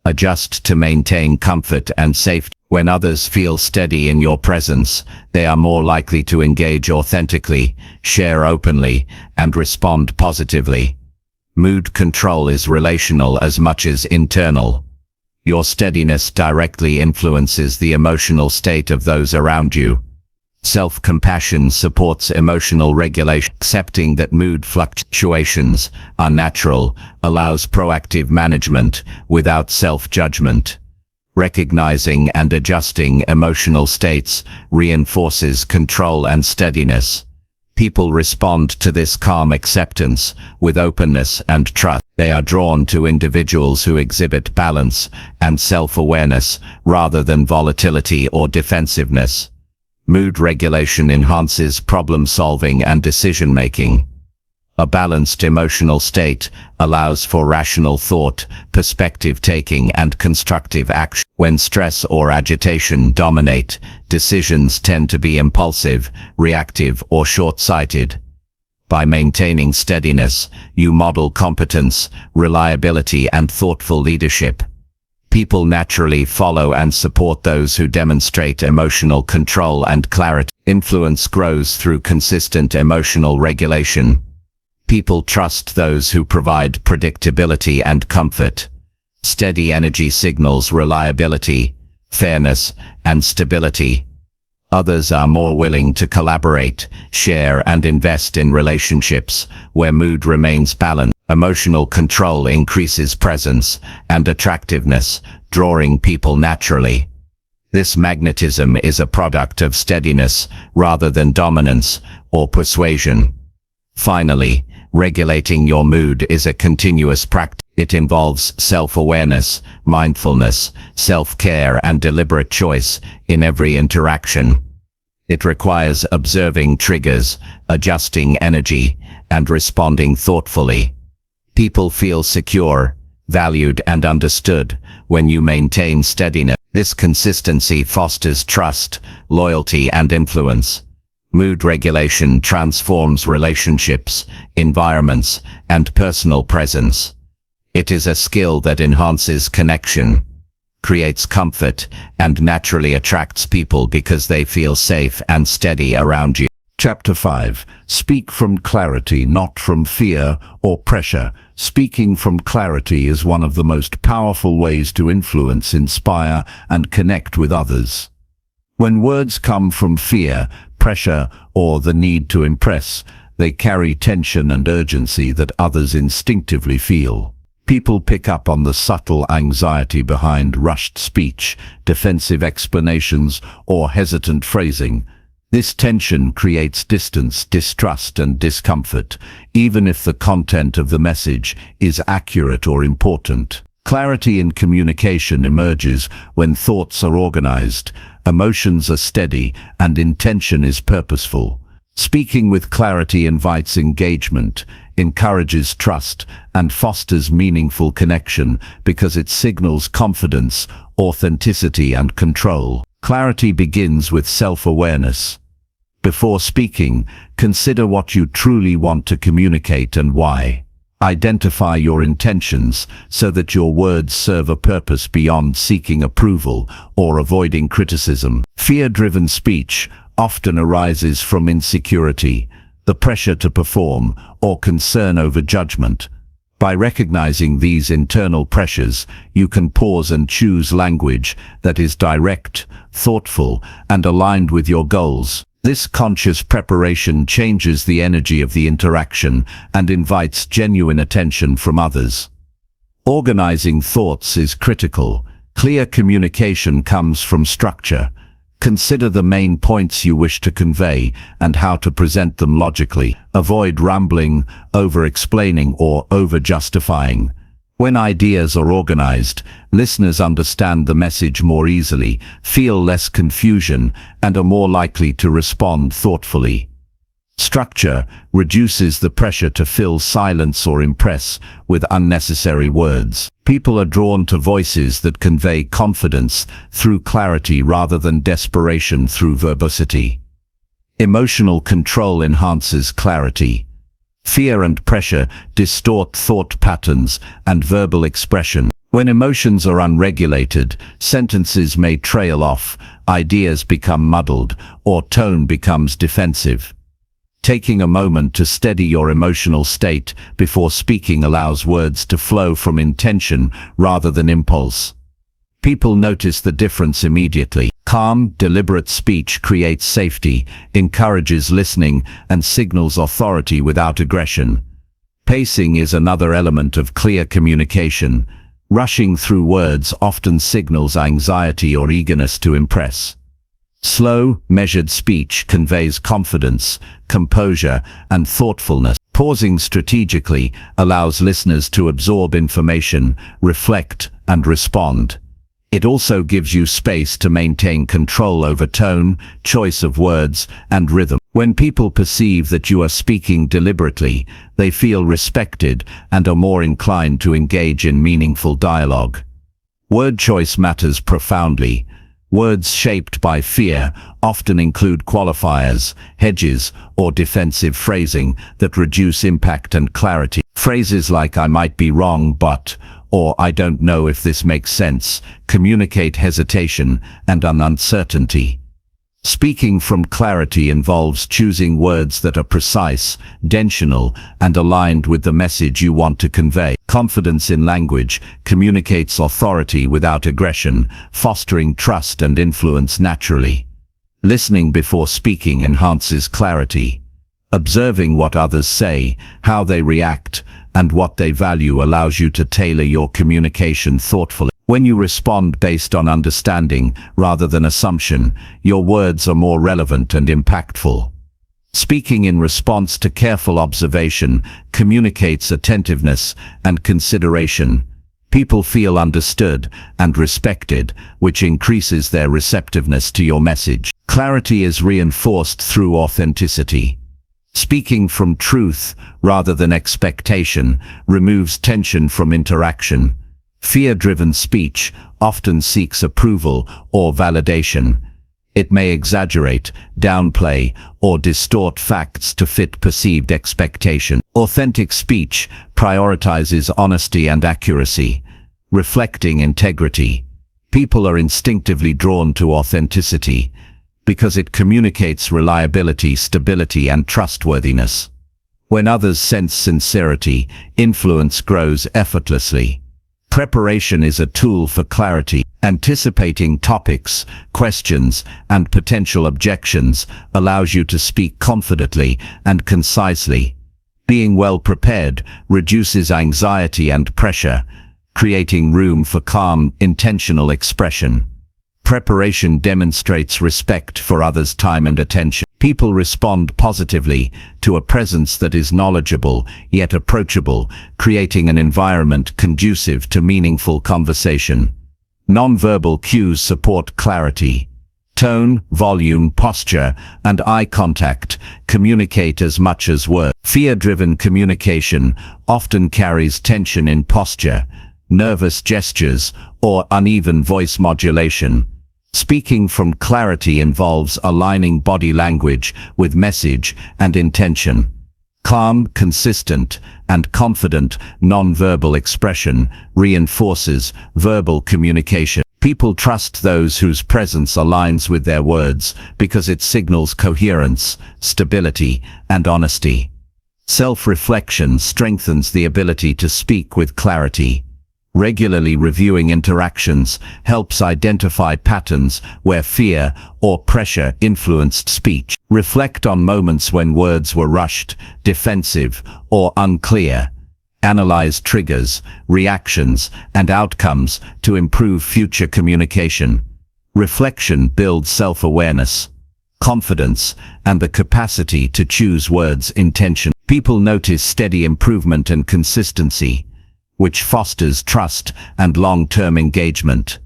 Adjust to maintain comfort and safety. When others feel steady in your presence, they are more likely to engage authentically, share openly, and respond positively. Mood control is relational as much as internal. Your steadiness directly influences the emotional state of those around you. Self-compassion supports emotional regulation. Accepting that mood fluctuations are natural allows proactive management without self-judgment. Recognizing and adjusting emotional states reinforces control and steadiness. People respond to this calm acceptance with openness and trust. They are drawn to individuals who exhibit balance and self-awareness rather than volatility or defensiveness. Mood regulation enhances problem-solving and decision-making. A balanced emotional state allows for rational thought, perspective-taking, and constructive action. When stress or agitation dominate, decisions tend to be impulsive, reactive, or short-sighted. By maintaining steadiness, you model competence, reliability, and thoughtful leadership. People naturally follow and support those who demonstrate emotional control and clarity. Influence grows through consistent emotional regulation. People trust those who provide predictability and comfort. Steady energy signals reliability, fairness, and stability. Others are more willing to collaborate, share, and invest in relationships where mood remains balanced. Emotional control increases presence and attractiveness, drawing people naturally. This magnetism is a product of steadiness rather than dominance or persuasion. Finally, regulating your mood is a continuous practice. It involves self-awareness, mindfulness, self-care, and deliberate choice in every interaction. It requires observing triggers, adjusting energy, and responding thoughtfully. People feel secure, valued, and understood when you maintain steadiness. This consistency fosters trust, loyalty, and influence. Mood regulation transforms relationships, environments, and personal presence. It is a skill that enhances connection, creates comfort, and naturally attracts people because they feel safe and steady around you. Chapter 5. Speak from clarity, not from fear or pressure. Speaking from clarity is one of the most powerful ways to influence, inspire, and connect with others. When words come from fear, pressure, or the need to impress, they carry tension and urgency that others instinctively feel. People pick up on the subtle anxiety behind rushed speech, defensive explanations, or hesitant phrasing. This tension creates distance, distrust, and discomfort, even if the content of the message is accurate or important. Clarity in communication emerges when thoughts are organized, emotions are steady, and intention is purposeful. Speaking with clarity invites engagement, encourages trust, and fosters meaningful connection because it signals confidence, authenticity, and control. Clarity begins with self-awareness. Before speaking, consider what you truly want to communicate and why. Identify your intentions so that your words serve a purpose beyond seeking approval or avoiding criticism. Fear-driven speech often arises from insecurity, the pressure to perform, or concern over judgment. By recognizing these internal pressures, you can pause and choose language that is direct, thoughtful, and aligned with your goals. This conscious preparation changes the energy of the interaction and invites genuine attention from others. Organizing thoughts is critical. Clear communication comes from structure. Consider the main points you wish to convey and how to present them logically. Avoid rambling, over-explaining, or over-justifying. When ideas are organized, listeners understand the message more easily, feel less confusion, and are more likely to respond thoughtfully. Structure reduces the pressure to fill silence or impress with unnecessary words. People are drawn to voices that convey confidence through clarity rather than desperation through verbosity. Emotional control enhances clarity. Fear and pressure distort thought patterns and verbal expression. When emotions are unregulated, sentences may trail off, ideas become muddled, or tone becomes defensive. Taking a moment to steady your emotional state before speaking allows words to flow from intention rather than impulse. People notice the difference immediately. Calm, deliberate speech creates safety, encourages listening, and signals authority without aggression. Pacing is another element of clear communication. Rushing through words often signals anxiety or eagerness to impress. Slow, measured speech conveys confidence, composure, and thoughtfulness. Pausing strategically allows listeners to absorb information, reflect, and respond. It also gives you space to maintain control over tone, choice of words, and rhythm. When people perceive that you are speaking deliberately, they feel respected and are more inclined to engage in meaningful dialogue. Word choice matters profoundly. Words shaped by fear often include qualifiers, hedges, or defensive phrasing that reduce impact and clarity. Phrases like "I might be wrong, but," or "I don't know if this makes sense," communicate hesitation and an uncertainty. Speaking from clarity involves choosing words that are precise, intentional, and aligned with the message you want to convey. Confidence in language communicates authority without aggression, fostering trust and influence naturally. Listening before speaking enhances clarity. Observing what others say, how they react, and what they value allows you to tailor your communication thoughtfully. When you respond based on understanding rather than assumption, your words are more relevant and impactful. Speaking in response to careful observation communicates attentiveness and consideration. People feel understood and respected, which increases their receptiveness to your message. Clarity is reinforced through authenticity. Speaking from truth rather than expectation removes tension from interaction. Fear-driven speech often seeks approval or validation. It may exaggerate, downplay, or distort facts to fit perceived expectation. Authentic speech prioritizes honesty and accuracy, reflecting integrity. People are instinctively drawn to authenticity because it communicates reliability, stability, and trustworthiness. When others sense sincerity, influence grows effortlessly. Preparation is a tool for clarity. Anticipating topics, questions, and potential objections allows you to speak confidently and concisely. Being well prepared reduces anxiety and pressure, creating room for calm, intentional expression. Preparation demonstrates respect for others' time and attention. People respond positively to a presence that is knowledgeable yet approachable, creating an environment conducive to meaningful conversation. Nonverbal cues support clarity. Tone, volume, posture, and eye contact communicate as much as words. Fear-driven communication often carries tension in posture, nervous gestures, or uneven voice modulation. Speaking from clarity involves aligning body language with message and intention. Calm, consistent, and confident nonverbal expression reinforces verbal communication. People trust those whose presence aligns with their words because it signals coherence, stability, and honesty. Self-reflection strengthens the ability to speak with clarity. Regularly reviewing interactions helps identify patterns where fear or pressure influenced speech. Reflect on moments when words were rushed, defensive, or unclear. Analyze triggers, reactions, and outcomes to improve future communication. Reflection builds self-awareness, confidence, and the capacity to choose words intentionally. People notice steady improvement and consistency, which fosters trust and long-term engagement.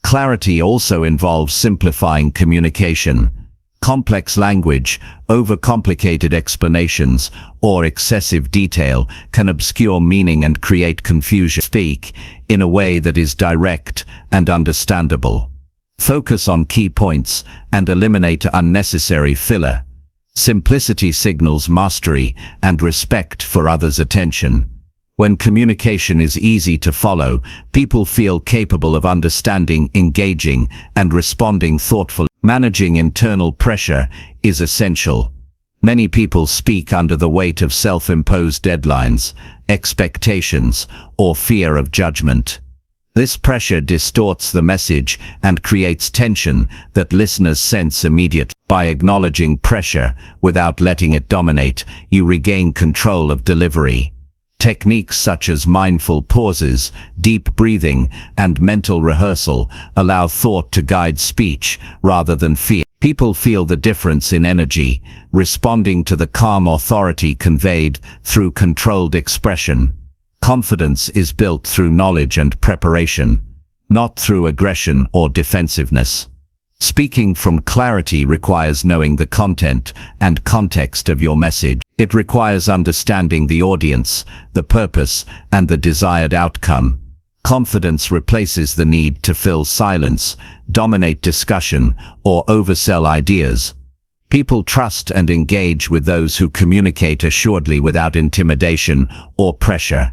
Clarity also involves simplifying communication. Complex language, overcomplicated explanations, or excessive detail can obscure meaning and create confusion. Speak in a way that is direct and understandable. Focus on key points and eliminate unnecessary filler. Simplicity signals mastery and respect for others' attention. When communication is easy to follow, people feel capable of understanding, engaging, and responding thoughtfully. Managing internal pressure is essential. Many people speak under the weight of self-imposed deadlines, expectations, or fear of judgment. This pressure distorts the message and creates tension that listeners sense immediately. By acknowledging pressure without letting it dominate, you regain control of delivery. Techniques such as mindful pauses, deep breathing, and mental rehearsal allow thought to guide speech rather than fear. People feel the difference in energy, responding to the calm authority conveyed through controlled expression. Confidence is built through knowledge and preparation, not through aggression or defensiveness. Speaking from clarity requires knowing the content and context of your message. It requires understanding the audience, the purpose, and the desired outcome. Confidence replaces the need to fill silence, dominate discussion, or oversell ideas. People trust and engage with those who communicate assuredly without intimidation or pressure.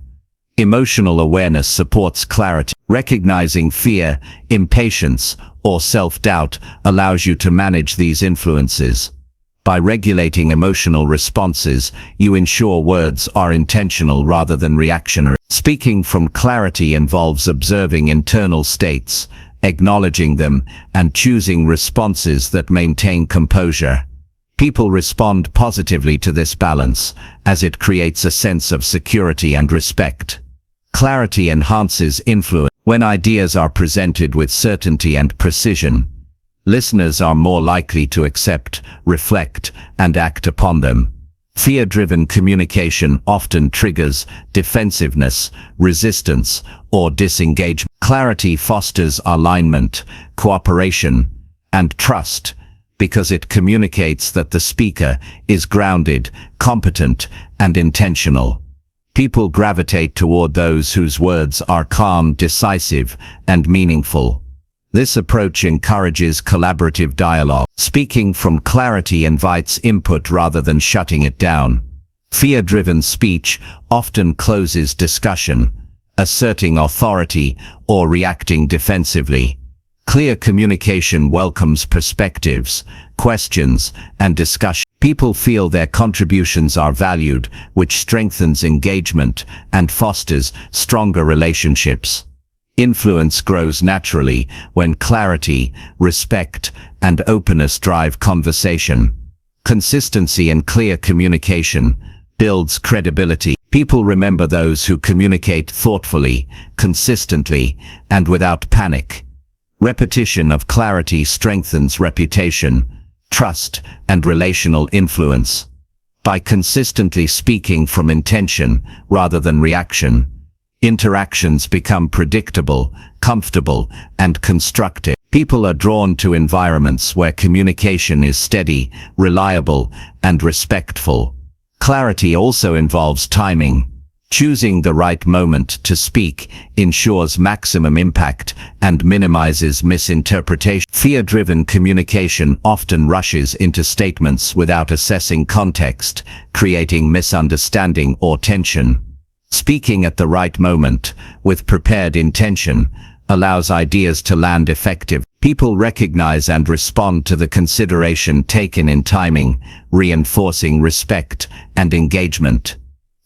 Emotional awareness supports clarity. Recognizing fear, impatience, or self-doubt allows you to manage these influences. By regulating emotional responses, you ensure words are intentional rather than reactionary. Speaking from clarity involves observing internal states, acknowledging them, and choosing responses that maintain composure. People respond positively to this balance, as it creates a sense of security and respect. Clarity enhances influence. When ideas are presented with certainty and precision, listeners are more likely to accept, reflect, and act upon them. Fear-driven communication often triggers defensiveness, resistance, or disengagement. Clarity fosters alignment, cooperation, and trust, because it communicates that the speaker is grounded, competent, and intentional. People gravitate toward those whose words are calm, decisive, and meaningful. This approach encourages collaborative dialogue. Speaking from clarity invites input rather than shutting it down. Fear-driven speech often closes discussion, asserting authority or reacting defensively. Clear communication welcomes perspectives, questions, and discussion. People feel their contributions are valued, which strengthens engagement and fosters stronger relationships. Influence grows naturally when clarity, respect, and openness drive conversation. Consistency and clear communication builds credibility. People remember those who communicate thoughtfully, consistently, and without panic. Repetition of clarity strengthens reputation, trust, and relational influence. By consistently speaking from intention rather than reaction, interactions become predictable, comfortable, and constructive. People are drawn to environments where communication is steady, reliable, and respectful. Clarity also involves timing. Choosing the right moment to speak ensures maximum impact and minimizes misinterpretation. Fear-driven communication often rushes into statements without assessing context, creating misunderstanding or tension. Speaking at the right moment, with prepared intention, allows ideas to land effectively. People recognize and respond to the consideration taken in timing, reinforcing respect and engagement.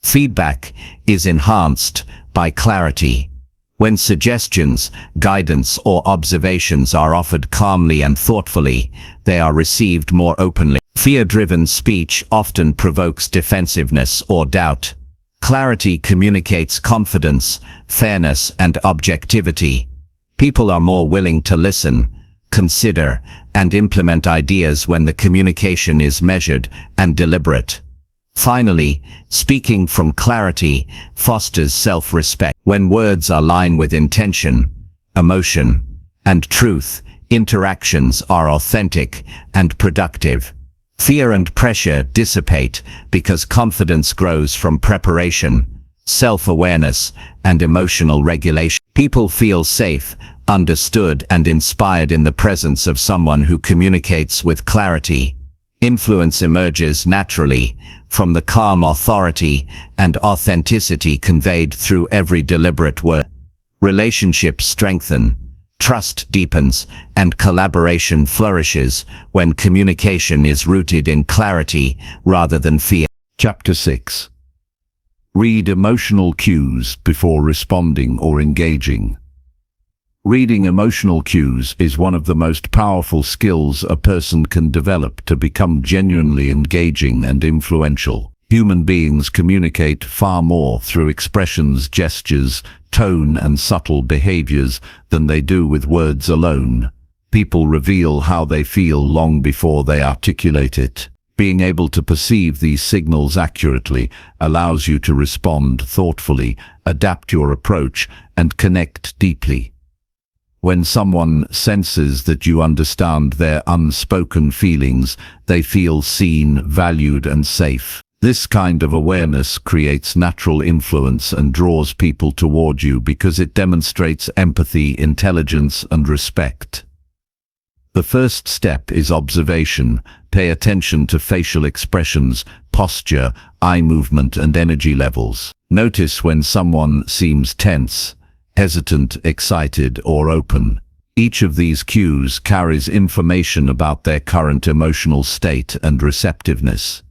Feedback is enhanced by clarity. When suggestions, guidance, or observations are offered calmly and thoughtfully, they are received more openly. Fear-driven speech often provokes defensiveness or doubt. Clarity communicates confidence, fairness, and objectivity. People are more willing to listen, consider, and implement ideas when the communication is measured and deliberate. Finally, speaking from clarity fosters self-respect. When words align with intention, emotion, and truth, interactions are authentic and productive. Fear and pressure dissipate because confidence grows from preparation, self-awareness, and emotional regulation. People feel safe, understood, and inspired in the presence of someone who communicates with clarity. Influence emerges naturally from the calm authority and authenticity conveyed through every deliberate word. Relationships strengthen, trust deepens, and collaboration flourishes when communication is rooted in clarity rather than fear. Chapter 6. Read emotional cues before responding or engaging. Reading emotional cues is one of the most powerful skills a person can develop to become genuinely engaging and influential. Human beings communicate far more through expressions, gestures, tone, and subtle behaviors than they do with words alone. People reveal how they feel long before they articulate it. Being able to perceive these signals accurately allows you to respond thoughtfully, adapt your approach, and connect deeply. When someone senses that you understand their unspoken feelings, they feel seen, valued, and safe. This kind of awareness creates natural influence and draws people toward you because it demonstrates empathy, intelligence, and respect. The first step is observation. Pay attention to facial expressions, posture, eye movement, and energy levels. Notice when someone seems tense, hesitant, excited, or open. Each of these cues carries information about their current emotional state and receptiveness.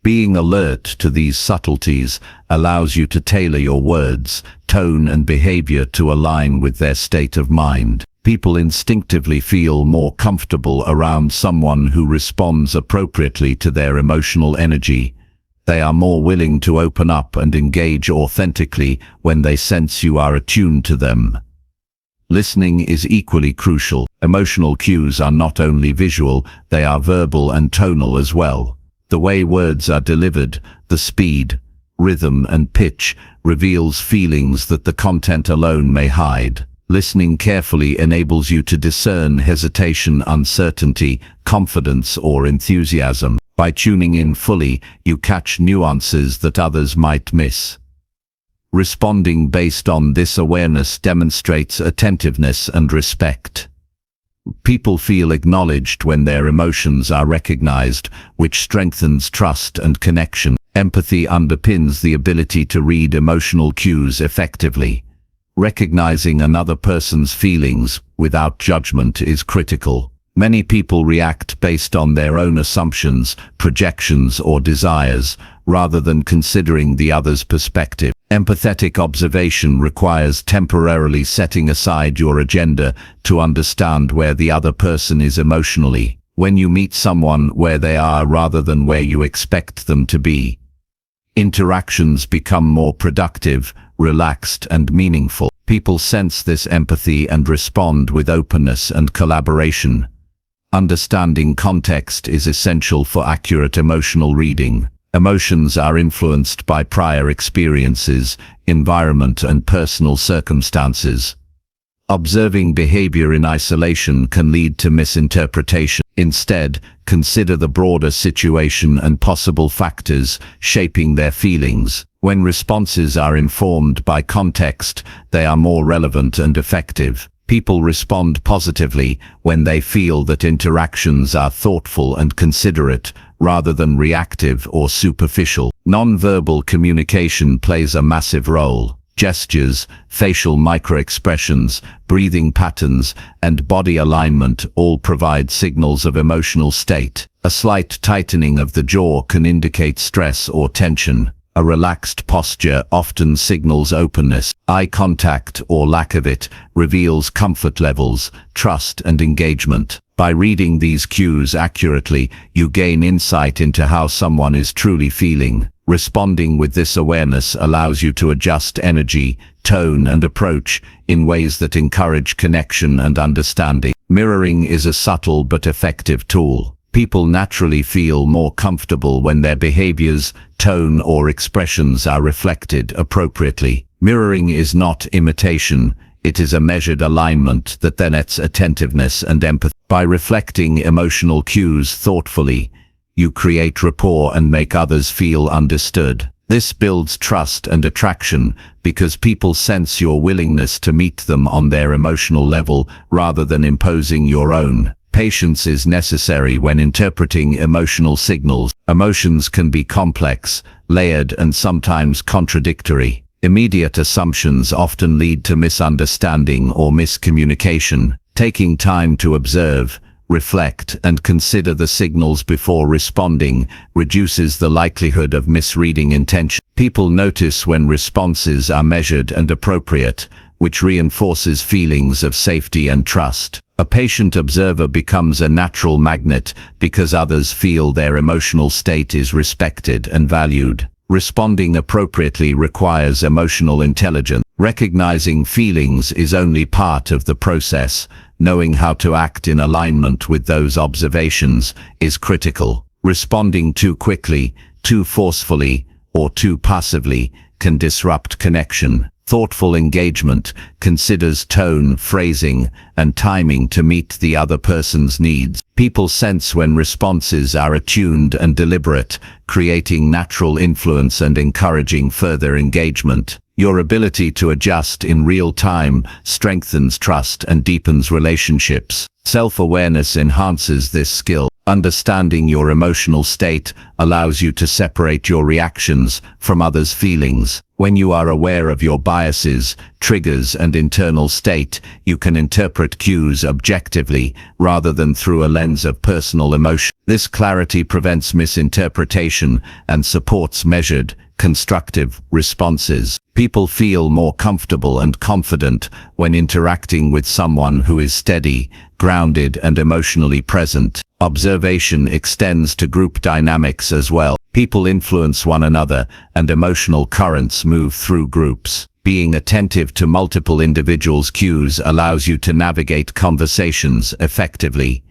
Being alert to these subtleties allows you to tailor your words, tone, and behavior to align with their state of mind. People instinctively feel more comfortable around someone who responds appropriately to their emotional energy. They are more willing to open up and engage authentically when they sense you are attuned to them. Listening is equally crucial. Emotional cues are not only visual, they are verbal and tonal as well. The way words are delivered, the speed, rhythm, and pitch reveals feelings that the content alone may hide. Listening carefully enables you to discern hesitation, uncertainty, confidence, or enthusiasm. By tuning in fully, you catch nuances that others might miss. Responding based on this awareness demonstrates attentiveness and respect. People feel acknowledged when their emotions are recognized, which strengthens trust and connection. Empathy underpins the ability to read emotional cues effectively. Recognizing another person's feelings without judgment is critical. Many people react based on their own assumptions, projections, or desires, rather than considering the other's perspective. Empathetic observation requires temporarily setting aside your agenda to understand where the other person is emotionally. When you meet someone where they are rather than where you expect them to be, interactions become more productive, relaxed, and meaningful. People sense this empathy and respond with openness and collaboration. Understanding context is essential for accurate emotional reading. Emotions are influenced by prior experiences, environment, and personal circumstances. Observing behavior in isolation can lead to misinterpretation. Instead, consider the broader situation and possible factors shaping their feelings. When responses are informed by context, they are more relevant and effective. People respond positively when they feel that interactions are thoughtful and considerate, rather than reactive or superficial. Nonverbal communication plays a massive role. Gestures, facial microexpressions, breathing patterns, and body alignment all provide signals of emotional state. A slight tightening of the jaw can indicate stress or tension. A relaxed posture often signals openness. Eye contact, or lack of it, reveals comfort levels, trust, and engagement. By reading these cues accurately, you gain insight into how someone is truly feeling. Responding with this awareness allows you to adjust energy, tone, and approach in ways that encourage connection and understanding. Mirroring is a subtle but effective tool. People naturally feel more comfortable when their behaviors, tone, or expressions are reflected appropriately. Mirroring is not imitation, it is a measured alignment that then adds attentiveness and empathy. By reflecting emotional cues thoughtfully, you create rapport and make others feel understood. This builds trust and attraction because people sense your willingness to meet them on their emotional level rather than imposing your own. Patience is necessary when interpreting emotional signals. Emotions can be complex, layered, and sometimes contradictory. Immediate assumptions often lead to misunderstanding or miscommunication. Taking time to observe, reflect, and consider the signals before responding reduces the likelihood of misreading intention. People notice when responses are measured and appropriate, which reinforces feelings of safety and trust. A patient observer becomes a natural magnet because others feel their emotional state is respected and valued. Responding appropriately requires emotional intelligence. Recognizing feelings is only part of the process. Knowing how to act in alignment with those observations is critical. Responding too quickly, too forcefully, or too passively can disrupt connection. Thoughtful engagement considers tone, phrasing, and timing to meet the other person's needs. People sense when responses are attuned and deliberate, creating natural influence and encouraging further engagement. Your ability to adjust in real time strengthens trust and deepens relationships. Self-awareness enhances this skill. Understanding your emotional state allows you to separate your reactions from others' feelings. When you are aware of your biases, triggers, and internal state, you can interpret cues objectively rather than through a lens of personal emotion. This clarity prevents misinterpretation and supports measured, constructive responses. People feel more comfortable and confident when interacting with someone who is steady, grounded, and emotionally present. Observation extends to group dynamics as well. People influence one another, and emotional currents move through groups. Being attentive to multiple individuals' cues allows you to navigate conversations effectively,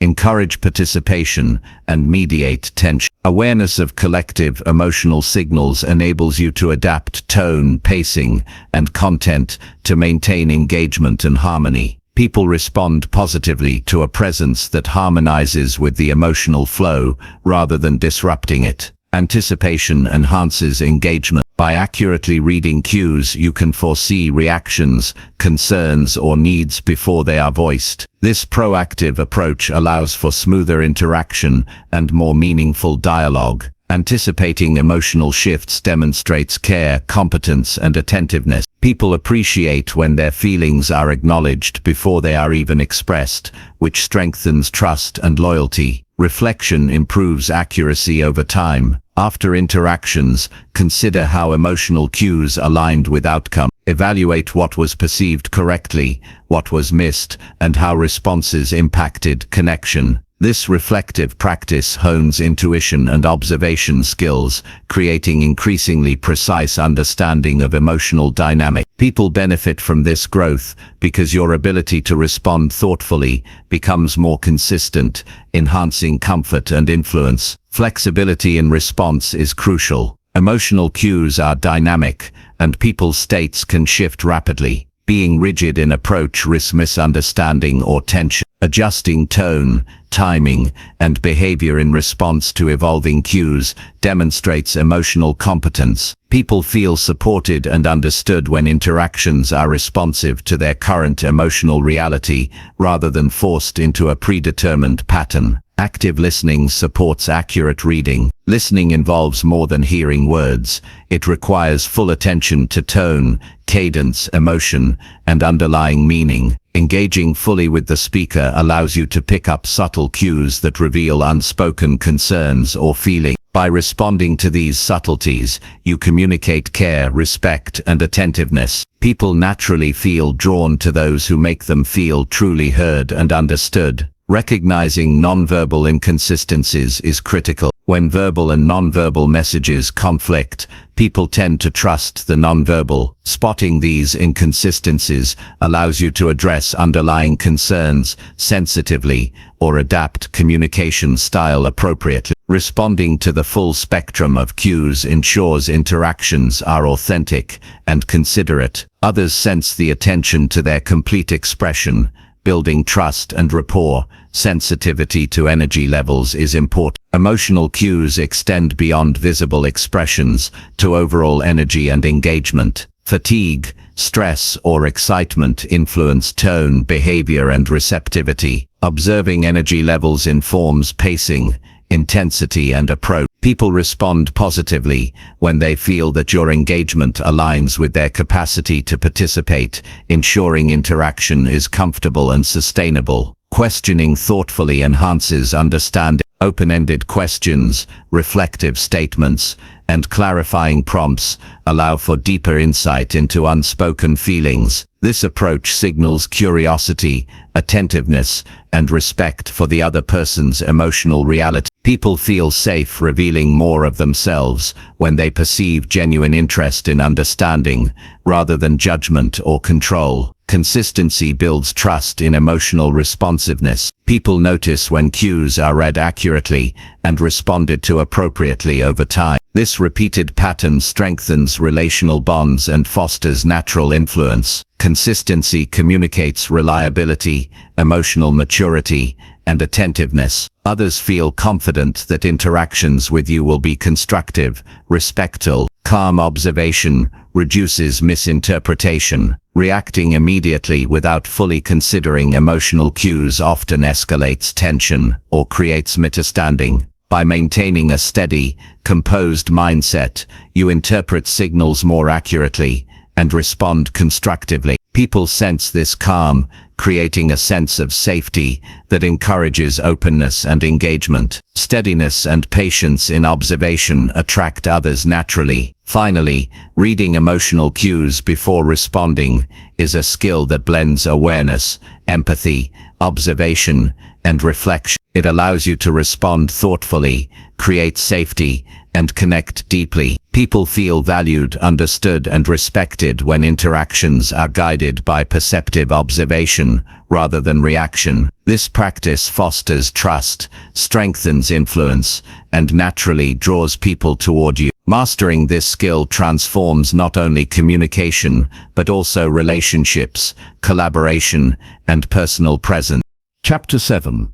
encourage participation, and mediate tension. Awareness of collective emotional signals enables you to adapt tone, pacing, and content to maintain engagement and harmony. People respond positively to a presence that harmonizes with the emotional flow rather than disrupting it. Anticipation enhances engagement. By accurately reading cues, you can foresee reactions, concerns, or needs before they are voiced. This proactive approach allows for smoother interaction and more meaningful dialogue. Anticipating emotional shifts demonstrates care, competence, and attentiveness. People appreciate when their feelings are acknowledged before they are even expressed, which strengthens trust and loyalty. Reflection improves accuracy over time. After interactions, consider how emotional cues aligned with outcome. Evaluate what was perceived correctly, what was missed, and how responses impacted connection. This reflective practice hones intuition and observation skills, creating increasingly precise understanding of emotional dynamics. People benefit from this growth because your ability to respond thoughtfully becomes more consistent, enhancing comfort and influence. Flexibility in response is crucial. Emotional cues are dynamic, and people's states can shift rapidly. Being rigid in approach risks misunderstanding or tension. Adjusting tone, timing, and behavior in response to evolving cues demonstrates emotional competence. People feel supported and understood when interactions are responsive to their current emotional reality rather than forced into a predetermined pattern. Active listening supports accurate reading. Listening involves more than hearing words. It requires full attention to tone, cadence, emotion, and underlying meaning. Engaging fully with the speaker allows you to pick up subtle cues that reveal unspoken concerns or feelings. By responding to these subtleties, you communicate care, respect, and attentiveness. People naturally feel drawn to those who make them feel truly heard and understood. Recognizing nonverbal inconsistencies is critical. When verbal and nonverbal messages conflict, people tend to trust the nonverbal. Spotting these inconsistencies allows you to address underlying concerns sensitively or adapt communication style appropriately. Responding to the full spectrum of cues ensures interactions are authentic and considerate. Others sense the attention to their complete expression, building trust and rapport. Sensitivity to energy levels is important. Emotional cues extend beyond visible expressions to overall energy and engagement. Fatigue, stress, or excitement influence tone, behavior, and receptivity. Observing energy levels informs pacing, intensity, and approach. People respond positively when they feel that your engagement aligns with their capacity to participate, ensuring interaction is comfortable and sustainable. Questioning thoughtfully enhances understanding. Open-ended questions, reflective statements, and clarifying prompts allow for deeper insight into unspoken feelings. This approach signals curiosity, attentiveness, and respect for the other person's emotional reality. People feel safe revealing more of themselves when they perceive genuine interest in understanding, rather than judgment or control. Consistency builds trust in emotional responsiveness. People notice when cues are read accurately and responded to appropriately over time. This repeated pattern strengthens relational bonds and fosters natural influence. Consistency communicates reliability, emotional maturity, and attentiveness. Others feel confident that interactions with you will be constructive, respectful. Calm observation reduces misinterpretation. Reacting immediately without fully considering emotional cues often escalates tension or creates misunderstanding. By maintaining a steady, composed mindset, you interpret signals more accurately and respond constructively. People sense this calm, creating a sense of safety that encourages openness and engagement. Steadiness and patience in observation attract others naturally. Finally, reading emotional cues before responding is a skill that blends awareness, empathy, observation, and reflection. It allows you to respond thoughtfully, create safety, and connect deeply. People feel valued, understood, and respected when interactions are guided by perceptive observation rather than reaction. This practice fosters trust, strengthens influence, and naturally draws people toward you. Mastering this skill transforms not only communication, but also relationships, collaboration, and personal presence. Chapter 7.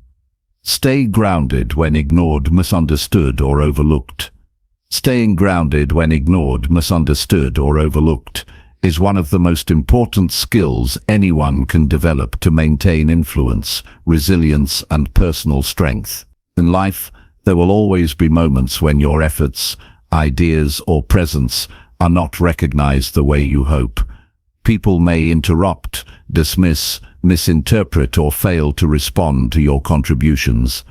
Stay grounded when ignored, misunderstood, or overlooked. Staying grounded when ignored, misunderstood, or overlooked is one of the most important skills anyone can develop to maintain influence, resilience, and personal strength. In life, there will always be moments when your efforts, ideas, or presence are not recognized the way you hope. People may interrupt, dismiss, misinterpret, or fail to respond to your contributions.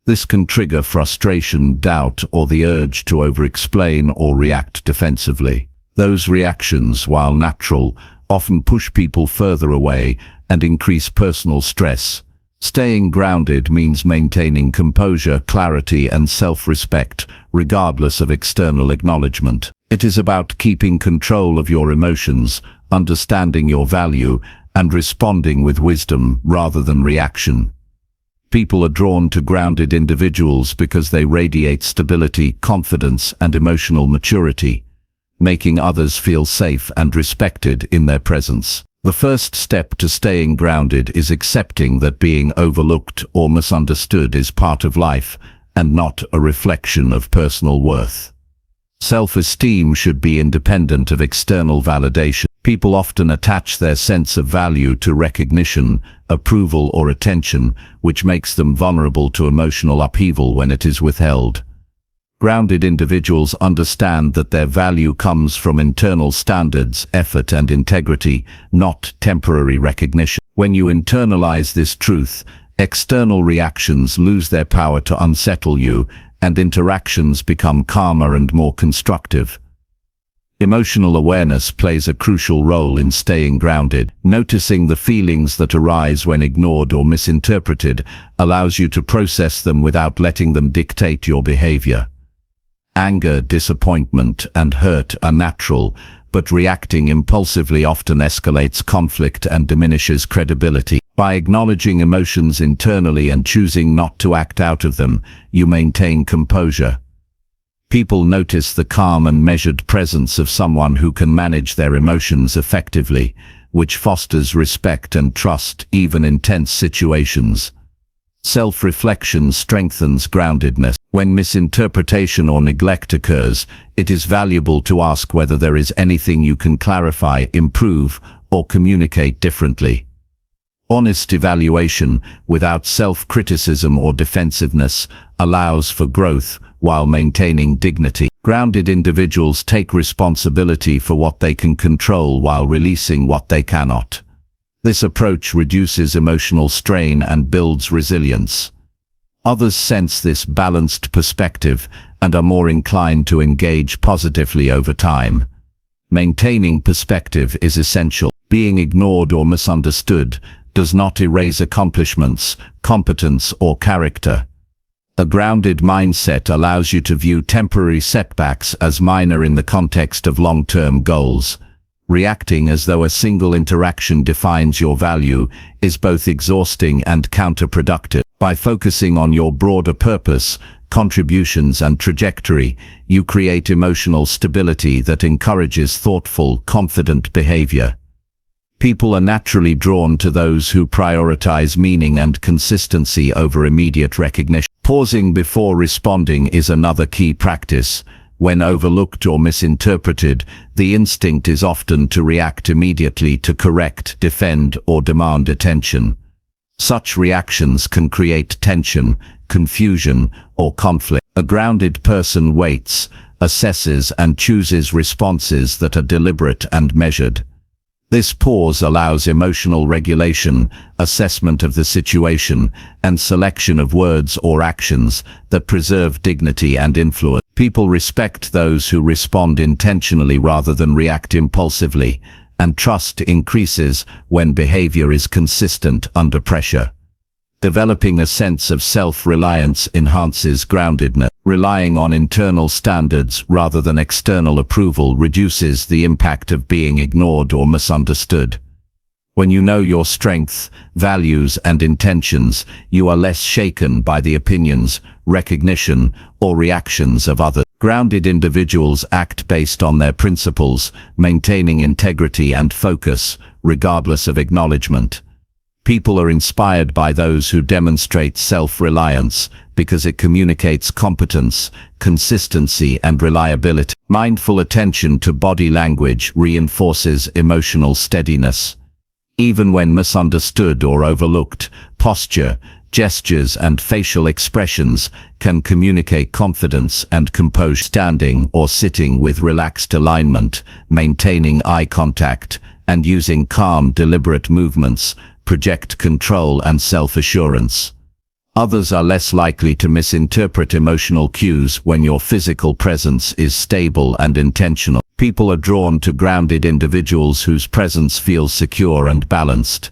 This can trigger frustration, doubt, or the urge to over-explain or react defensively. Those reactions, while natural, often push people further away and increase personal stress. Staying grounded means maintaining composure, clarity, and self-respect, regardless of external acknowledgement. It is about keeping control of your emotions, understanding your value, and responding with wisdom rather than reaction. People are drawn to grounded individuals because they radiate stability, confidence, and emotional maturity, making others feel safe and respected in their presence. The first step to staying grounded is accepting that being overlooked or misunderstood is part of life and not a reflection of personal worth. Self-esteem should be independent of external validation. People often attach their sense of value to recognition, approval, or attention, which makes them vulnerable to emotional upheaval when it is withheld. Grounded individuals understand that their value comes from internal standards, effort, and integrity, not temporary recognition. When you internalize this truth, external reactions lose their power to unsettle you, and interactions become calmer and more constructive. Emotional awareness plays a crucial role in staying grounded. Noticing the feelings that arise when ignored or misinterpreted allows you to process them without letting them dictate your behavior. Anger, disappointment, and hurt are natural, but reacting impulsively often escalates conflict and diminishes credibility. By acknowledging emotions internally and choosing not to act out of them, you maintain composure. People notice the calm and measured presence of someone who can manage their emotions effectively, which fosters respect and trust even in tense situations. Self-reflection strengthens groundedness. When misinterpretation or neglect occurs, it is valuable to ask whether there is anything you can clarify, improve, or communicate differently. Honest evaluation, without self-criticism or defensiveness, allows for growth while maintaining dignity. Grounded individuals take responsibility for what they can control while releasing what they cannot. This approach reduces emotional strain and builds resilience. Others sense this balanced perspective and are more inclined to engage positively over time. Maintaining perspective is essential. Being ignored or misunderstood does not erase accomplishments, competence, or character. A grounded mindset allows you to view temporary setbacks as minor in the context of long-term goals. Reacting as though a single interaction defines your value is both exhausting and counterproductive. By focusing on your broader purpose, contributions, and trajectory, you create emotional stability that encourages thoughtful, confident behavior. People are naturally drawn to those who prioritize meaning and consistency over immediate recognition. Pausing before responding is another key practice. When overlooked or misinterpreted, the instinct is often to react immediately to correct, defend, or demand attention. Such reactions can create tension, confusion, or conflict. A grounded person waits, assesses, and chooses responses that are deliberate and measured. This pause allows emotional regulation, assessment of the situation, and selection of words or actions that preserve dignity and influence. People respect those who respond intentionally rather than react impulsively, and trust increases when behavior is consistent under pressure. Developing a sense of self-reliance enhances groundedness. Relying on internal standards rather than external approval reduces the impact of being ignored or misunderstood. When you know your strengths, values, and intentions, you are less shaken by the opinions, recognition, or reactions of others. Grounded individuals act based on their principles, maintaining integrity and focus, regardless of acknowledgement. People are inspired by those who demonstrate self-reliance because it communicates competence, consistency, and reliability. Mindful attention to body language reinforces emotional steadiness. Even when misunderstood or overlooked, posture, gestures, and facial expressions can communicate confidence and composure. Standing or sitting with relaxed alignment, maintaining eye contact, and using calm, deliberate movements project control and self-assurance. Others are less likely to misinterpret emotional cues when your physical presence is stable and intentional. People are drawn to grounded individuals whose presence feels secure and balanced.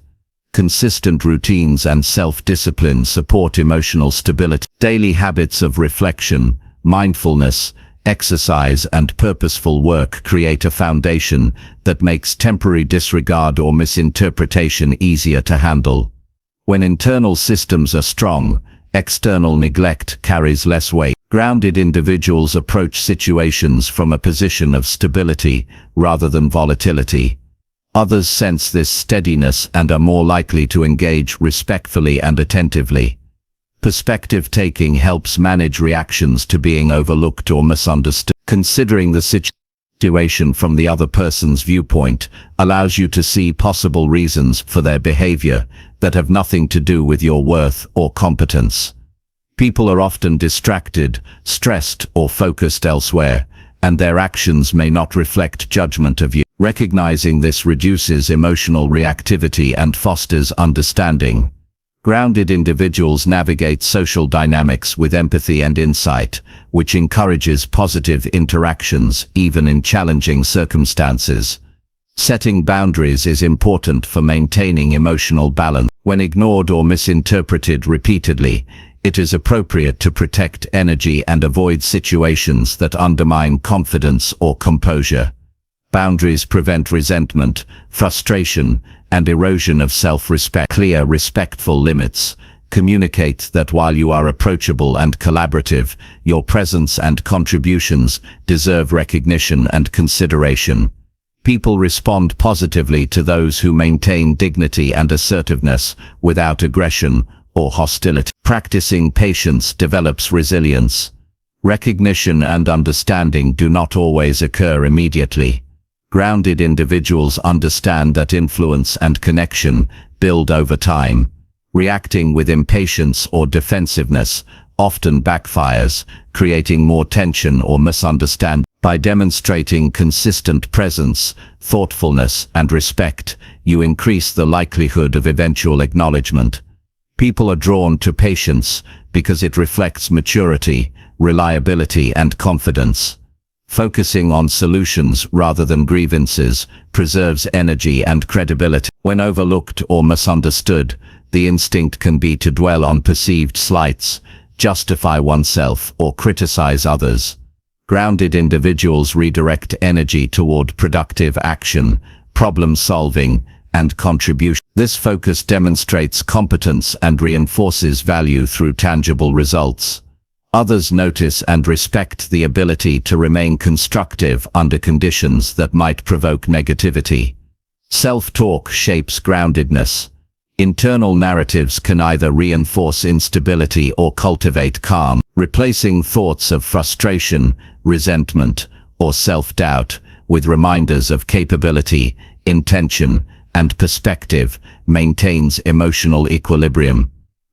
Consistent routines and self-discipline support emotional stability. Daily habits of reflection, mindfulness, exercise, and purposeful work create a foundation that makes temporary disregard or misinterpretation easier to handle. When internal systems are strong, external neglect carries less weight. Grounded individuals approach situations from a position of stability rather than volatility. Others sense this steadiness and are more likely to engage respectfully and attentively. Perspective taking helps manage reactions to being overlooked or misunderstood. Considering the situation from the other person's viewpoint allows you to see possible reasons for their behavior that have nothing to do with your worth or competence. People are often distracted, stressed, or focused elsewhere, and their actions may not reflect judgment of you. Recognizing this reduces emotional reactivity and fosters understanding. Grounded individuals navigate social dynamics with empathy and insight, which encourages positive interactions even in challenging circumstances. Setting boundaries is important for maintaining emotional balance. When ignored or misinterpreted repeatedly, it is appropriate to protect energy and avoid situations that undermine confidence or composure. Boundaries prevent resentment, frustration, and erosion of self-respect. Clear, respectful limits communicate that while you are approachable and collaborative, your presence and contributions deserve recognition and consideration. People respond positively to those who maintain dignity and assertiveness without aggression or hostility. Practicing patience develops resilience. Recognition and understanding do not always occur immediately. Grounded individuals understand that influence and connection build over time. Reacting with impatience or defensiveness often backfires, creating more tension or misunderstanding. By demonstrating consistent presence, thoughtfulness, and respect, you increase the likelihood of eventual acknowledgement. People are drawn to patience because it reflects maturity, reliability, and confidence. Focusing on solutions rather than grievances preserves energy and credibility. When overlooked or misunderstood, the instinct can be to dwell on perceived slights, justify oneself, or criticize others. Grounded individuals redirect energy toward productive action, problem solving, and contribution. This focus demonstrates competence and reinforces value through tangible results. Others notice and respect the ability to remain constructive under conditions that might provoke negativity. Self-talk shapes groundedness. Internal narratives can either reinforce instability or cultivate calm. Replacing thoughts of frustration, resentment, or self-doubt with reminders of capability, intention, and perspective maintains emotional equilibrium.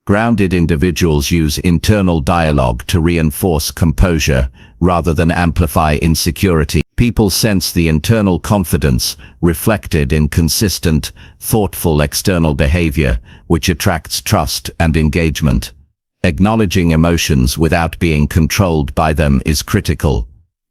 Grounded individuals use internal dialogue to reinforce composure rather than amplify insecurity. People sense the internal confidence reflected in consistent, thoughtful external behavior, which attracts trust and engagement. Acknowledging emotions without being controlled by them is critical.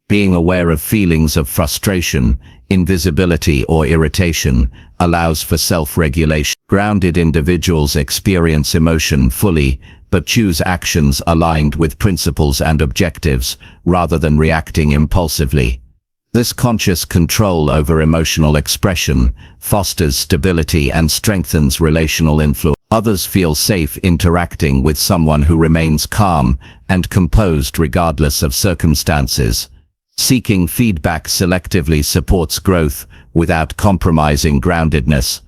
Being aware of feelings of frustration, invisibility, or irritation allows for self-regulation. Grounded individuals experience emotion fully, but choose actions aligned with principles and objectives, rather than reacting impulsively. This conscious control over emotional expression fosters stability and strengthens relational influence. Others feel safe interacting with someone who remains calm and composed regardless of circumstances. Seeking feedback selectively supports growth without compromising groundedness.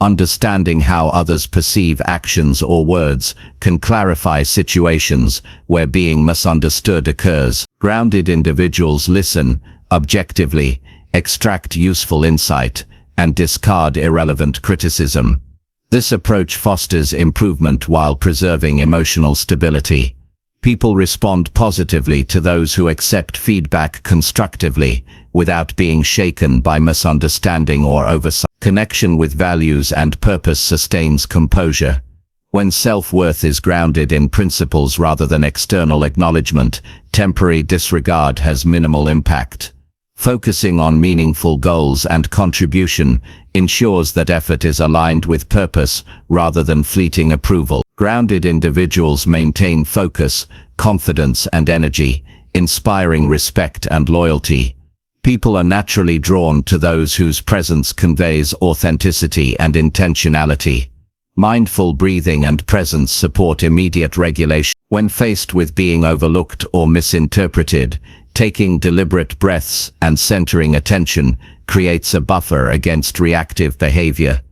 Understanding how others perceive actions or words can clarify situations where being misunderstood occurs. Grounded individuals listen objectively, extract useful insight, and discard irrelevant criticism. This approach fosters improvement while preserving emotional stability. People respond positively to those who accept feedback constructively, without being shaken by misunderstanding or oversight. Connection with values and purpose sustains composure. When self-worth is grounded in principles rather than external acknowledgement, temporary disregard has minimal impact. Focusing on meaningful goals and contribution ensures that effort is aligned with purpose rather than fleeting approval. Grounded individuals maintain focus, confidence, and energy, inspiring respect and loyalty. People are naturally drawn to those whose presence conveys authenticity and intentionality. Mindful breathing and presence support immediate regulation. When faced with being overlooked or misinterpreted, taking deliberate breaths and centering attention creates a buffer against reactive behavior.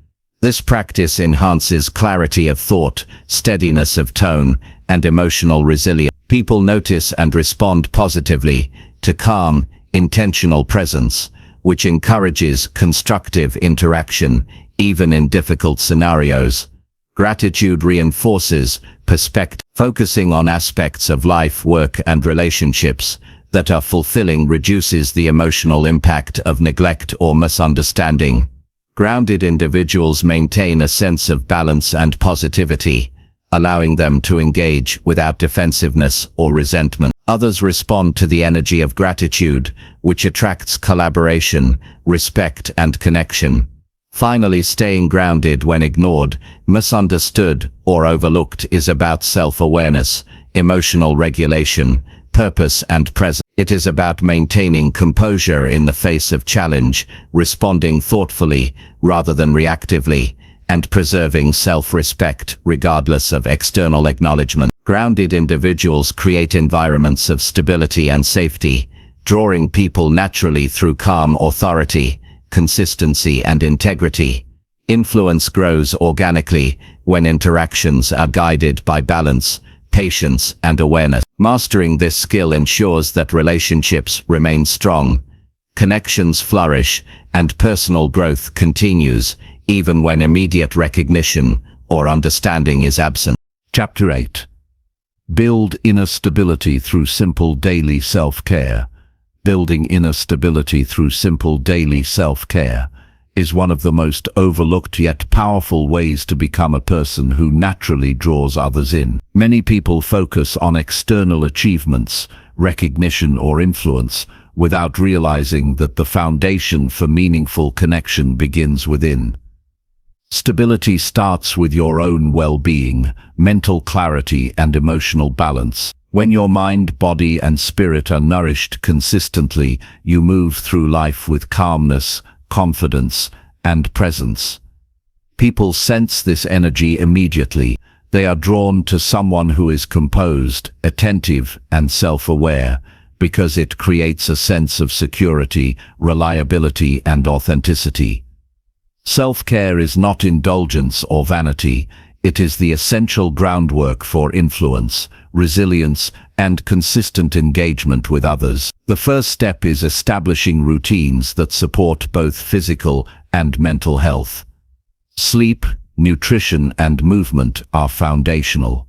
This practice enhances clarity of thought, steadiness of tone, and emotional resilience. People notice and respond positively to calm, intentional presence, which encourages constructive interaction, even in difficult scenarios. Gratitude reinforces perspective, focusing on aspects of life, work, and relationships that are fulfilling reduces the emotional impact of neglect or misunderstanding. Grounded individuals maintain a sense of balance and positivity, allowing them to engage without defensiveness or resentment. Others respond to the energy of gratitude, which attracts collaboration, respect, and connection. Finally, staying grounded when ignored, misunderstood, or overlooked is about self-awareness, emotional regulation, purpose, and presence. It is about maintaining composure in the face of challenge, responding thoughtfully rather than reactively, and preserving self-respect regardless of external acknowledgement. Grounded individuals create environments of stability and safety, drawing people naturally through calm authority, consistency, and integrity. Influence grows organically when interactions are guided by balance, patience, and awareness. Mastering this skill ensures that relationships remain strong, connections flourish, and personal growth continues, even when immediate recognition or understanding is absent. Chapter 8. Build inner stability through simple daily self-care. Building inner stability through simple daily self-care is one of the most overlooked yet powerful ways to become a person who naturally draws others in. Many people focus on external achievements, recognition, or influence without realizing that the foundation for meaningful connection begins within. Stability starts with your own well-being, mental clarity, and emotional balance. When your mind, body, and spirit are nourished consistently, you move through life with calmness, confidence, and presence. People sense this energy immediately. They are drawn to someone who is composed, attentive, and self-aware, because it creates a sense of security, reliability, and authenticity. Self-care is not indulgence or vanity. It is the essential groundwork for influence, resilience, and consistent engagement with others. The first step is establishing routines that support both physical and mental health. Sleep, nutrition, and movement are foundational.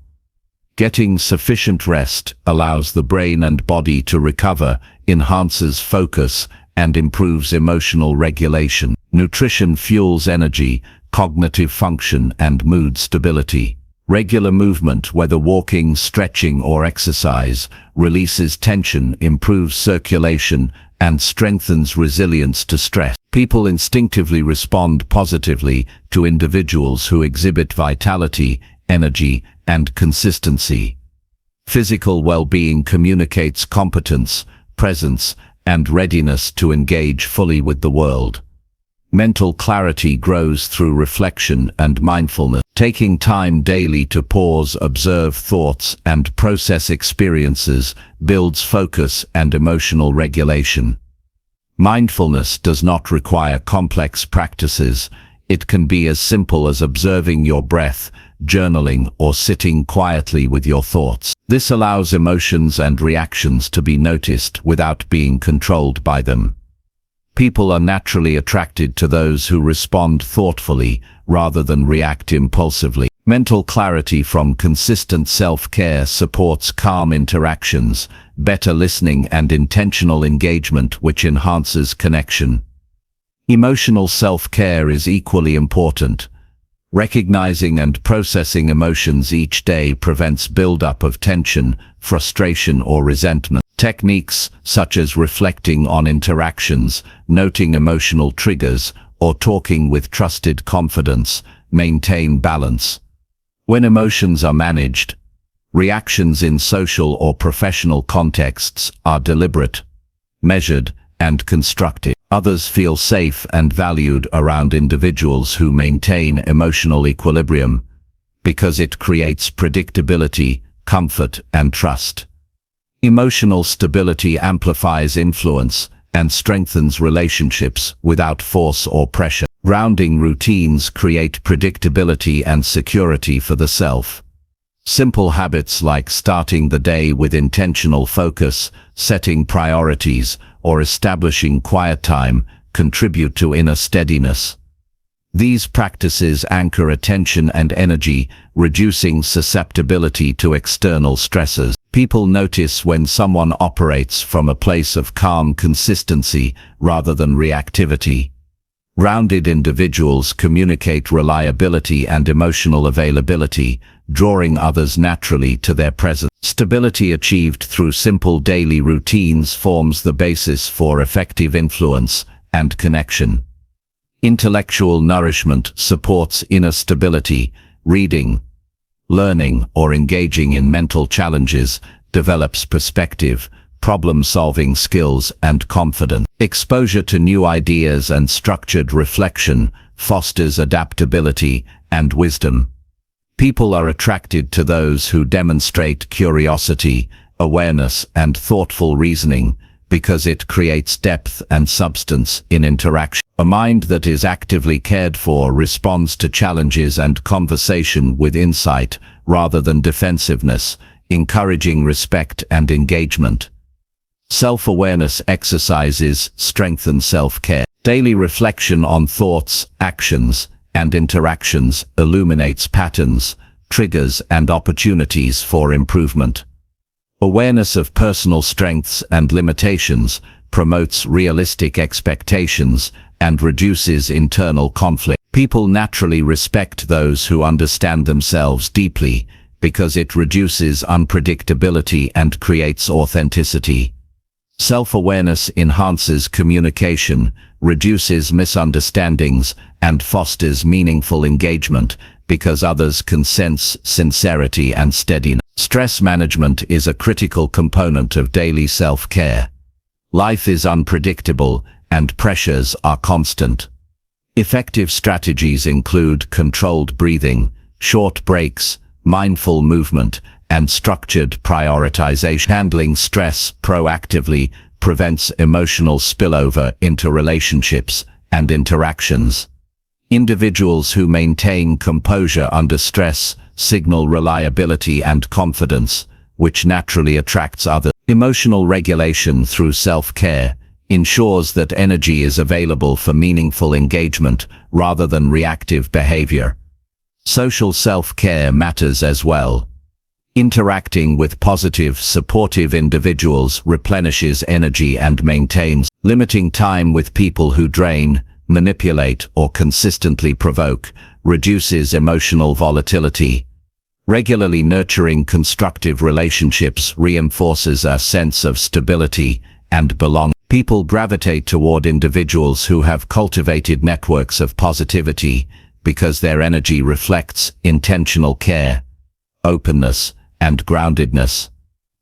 Getting sufficient rest allows the brain and body to recover, enhances focus, and improves emotional regulation. Nutrition fuels energy, cognitive function, and mood stability. Regular movement, whether walking, stretching, or exercise, releases tension, improves circulation, and strengthens resilience to stress. People instinctively respond positively to individuals who exhibit vitality, energy, and consistency. Physical well-being communicates competence, presence, and readiness to engage fully with the world. Mental clarity grows through reflection and mindfulness. Taking time daily to pause, observe thoughts, and process experiences builds focus and emotional regulation. Mindfulness does not require complex practices. It can be as simple as observing your breath, journaling, or sitting quietly with your thoughts. This allows emotions and reactions to be noticed without being controlled by them. People are naturally attracted to those who respond thoughtfully rather than react impulsively. Mental clarity from consistent self-care supports calm interactions, better listening, and intentional engagement, which enhances connection. Emotional self-care is equally important. Recognizing and processing emotions each day prevents buildup of tension, frustration, or resentment. Techniques such as reflecting on interactions, noting emotional triggers, or talking with trusted confidence maintain balance. When emotions are managed, reactions in social or professional contexts are deliberate, measured, and constructive. Others feel safe and valued around individuals who maintain emotional equilibrium because it creates predictability, comfort, and trust. Emotional stability amplifies influence and strengthens relationships without force or pressure. Grounding routines create predictability and security for the self. Simple habits like starting the day with intentional focus, setting priorities, or establishing quiet time contribute to inner steadiness. These practices anchor attention and energy, reducing susceptibility to external stresses. People notice when someone operates from a place of calm consistency rather than reactivity. Grounded individuals communicate reliability and emotional availability, drawing others naturally to their presence. Stability achieved through simple daily routines forms the basis for effective influence and connection. Intellectual nourishment supports inner stability. Reading, learning, or engaging in mental challenges develops perspective, problem-solving skills, and confidence. Exposure to new ideas and structured reflection fosters adaptability and wisdom. People are attracted to those who demonstrate curiosity, awareness, and thoughtful reasoning because it creates depth and substance in interaction. A mind that is actively cared for responds to challenges and conversation with insight rather than defensiveness, encouraging respect and engagement. Self-awareness exercises strengthen self-care. Daily reflection on thoughts, actions, and interactions illuminates patterns, triggers, and opportunities for improvement. Awareness of personal strengths and limitations promotes realistic expectations and reduces internal conflict. People naturally respect those who understand themselves deeply because it reduces unpredictability and creates authenticity. Self-awareness enhances communication, reduces misunderstandings, and fosters meaningful engagement because others can sense sincerity and steadiness. Stress management is a critical component of daily self-care. Life is unpredictable and pressures are constant. Effective strategies include controlled breathing, short breaks, mindful movement, and structured prioritization. Handling stress proactively prevents emotional spillover into relationships and interactions. Individuals who maintain composure under stress signal reliability and confidence, which naturally attracts others. Emotional regulation through self-care ensures that energy is available for meaningful engagement rather than reactive behavior. Social self-care matters as well. Interacting with positive, supportive individuals replenishes energy and maintains. Limiting time with people who drain, manipulate, or consistently provoke reduces emotional volatility. Regularly nurturing constructive relationships reinforces a sense of stability and belonging. People gravitate toward individuals who have cultivated networks of positivity because their energy reflects intentional care, openness, and groundedness.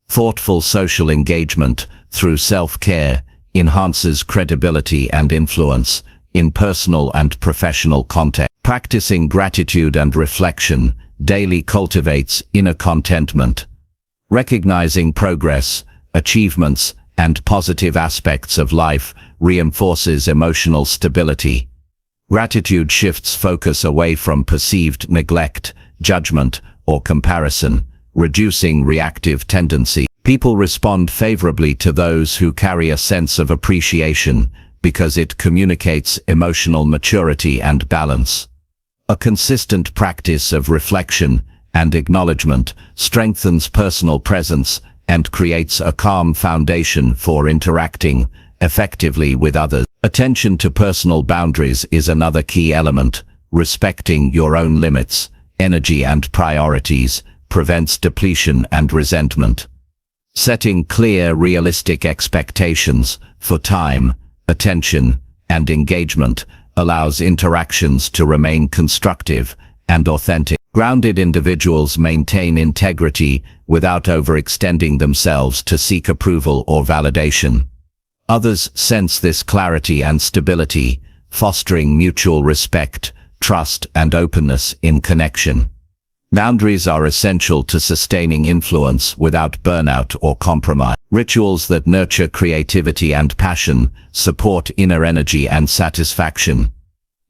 Thoughtful social engagement through self-care enhances credibility and influence in personal and professional context. Practicing gratitude and reflection daily cultivates inner contentment. Recognizing progress, achievements, and positive aspects of life reinforces emotional stability. Gratitude shifts focus away from perceived neglect, judgment, or comparison, reducing reactive tendency. People respond favorably to those who carry a sense of appreciation because it communicates emotional maturity and balance. A consistent practice of reflection and acknowledgement strengthens personal presence and creates a calm foundation for interacting effectively with others. Attention to personal boundaries is another key element. Respecting your own limits, energy and priorities prevents depletion and resentment. Setting clear, realistic expectations for time, attention, and engagement allows interactions to remain constructive and authentic. Grounded individuals maintain integrity without overextending themselves to seek approval or validation. Others sense this clarity and stability, fostering mutual respect, trust, and openness in connection. Boundaries are essential to sustaining influence without burnout or compromise. Rituals that nurture creativity and passion support inner energy and satisfaction.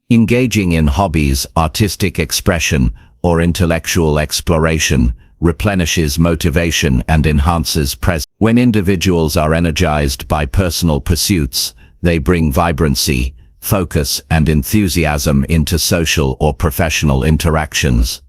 Engaging in hobbies, artistic expression, or intellectual exploration replenishes motivation and enhances presence. When individuals are energized by personal pursuits, they bring vibrancy, focus, and enthusiasm into social or professional interactions.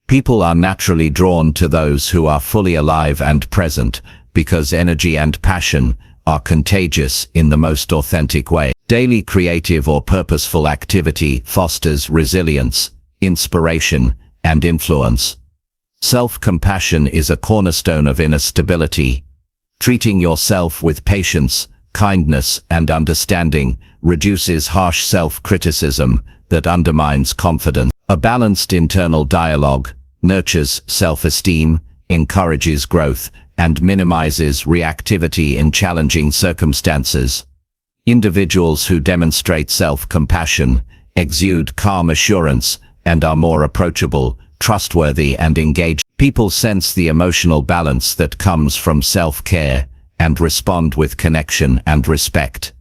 People are naturally drawn to those who are fully alive and present because energy and passion are contagious in the most authentic way. Daily creative or purposeful activity fosters resilience, inspiration, and influence. Self-compassion is a cornerstone of inner stability. Treating yourself with patience, kindness, and understanding reduces harsh self-criticism that undermines confidence. A balanced internal dialogue nurtures self-esteem, encourages growth, and minimizes reactivity in challenging circumstances. Individuals who demonstrate self-compassion exude calm assurance and are more approachable, trustworthy, and engaged. People sense the emotional balance that comes from self-care and respond with connection and respect.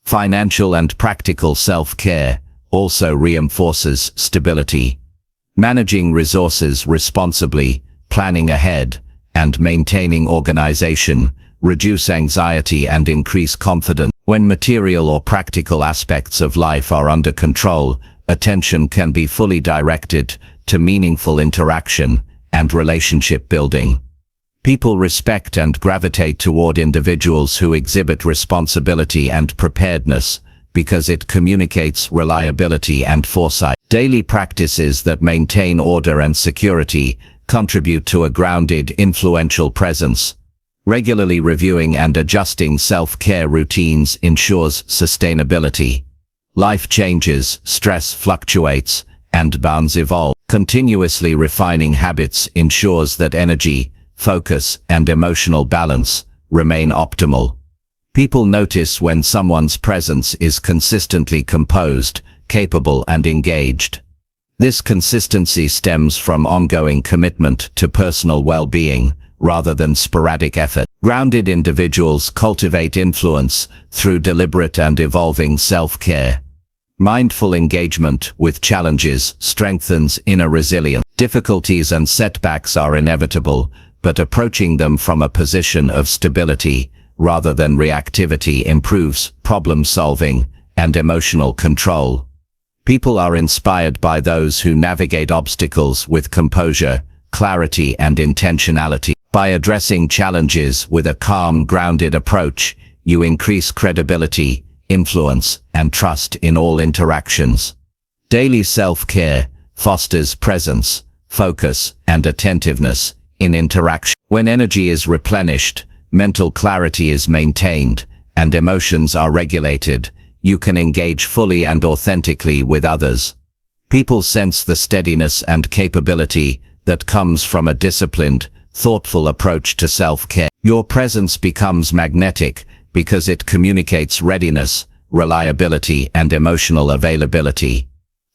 Financial and practical self-care also reinforces stability. Managing resources responsibly, planning ahead, and maintaining organization reduce anxiety and increase confidence. When material or practical aspects of life are under control, attention can be fully directed to meaningful interaction and relationship building. People respect and gravitate toward individuals who exhibit responsibility and preparedness because it communicates reliability and foresight. Daily practices that maintain order and security contribute to a grounded, influential presence. Regularly reviewing and adjusting self-care routines ensures sustainability. Life changes, stress fluctuates, and bounds evolve. Continuously refining habits ensures that energy, focus, and emotional balance remain optimal. People notice when someone's presence is consistently composed, capable, and engaged. This consistency stems from ongoing commitment to personal well-being rather than sporadic effort. Grounded individuals cultivate influence through deliberate and evolving self-care. Mindful engagement with challenges strengthens inner resilience. Difficulties and setbacks are inevitable, but approaching them from a position of stability rather than reactivity improves problem-solving and emotional control. People are inspired by those who navigate obstacles with composure, clarity, and intentionality. By addressing challenges with a calm, grounded approach, you increase credibility, influence, and trust in all interactions. Daily self-care fosters presence, focus, and attentiveness in interaction. When energy is replenished, mental clarity is maintained, and emotions are regulated, you can engage fully and authentically with others. People sense the steadiness and capability that comes from a disciplined, thoughtful approach to self-care. Your presence becomes magnetic because it communicates readiness, reliability, and emotional availability.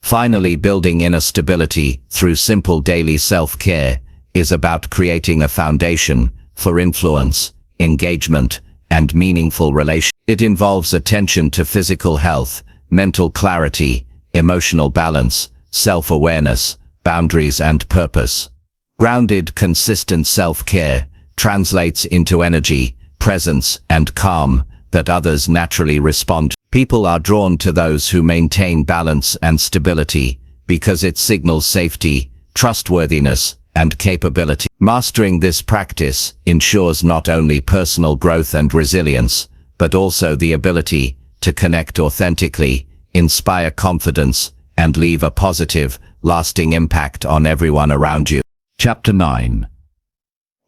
Finally, building inner stability through simple daily self-care is about creating a foundation for influence, engagement, and meaningful relationships. It involves attention to physical health, mental clarity, emotional balance, self-awareness, boundaries and purpose. Grounded, consistent self-care translates into energy, presence and calm that others naturally respond to. People are drawn to those who maintain balance and stability because it signals safety, trustworthiness, and capability. Mastering this practice ensures not only personal growth and resilience, but also the ability to connect authentically, inspire confidence, and leave a positive, lasting impact on everyone around you. Chapter 9.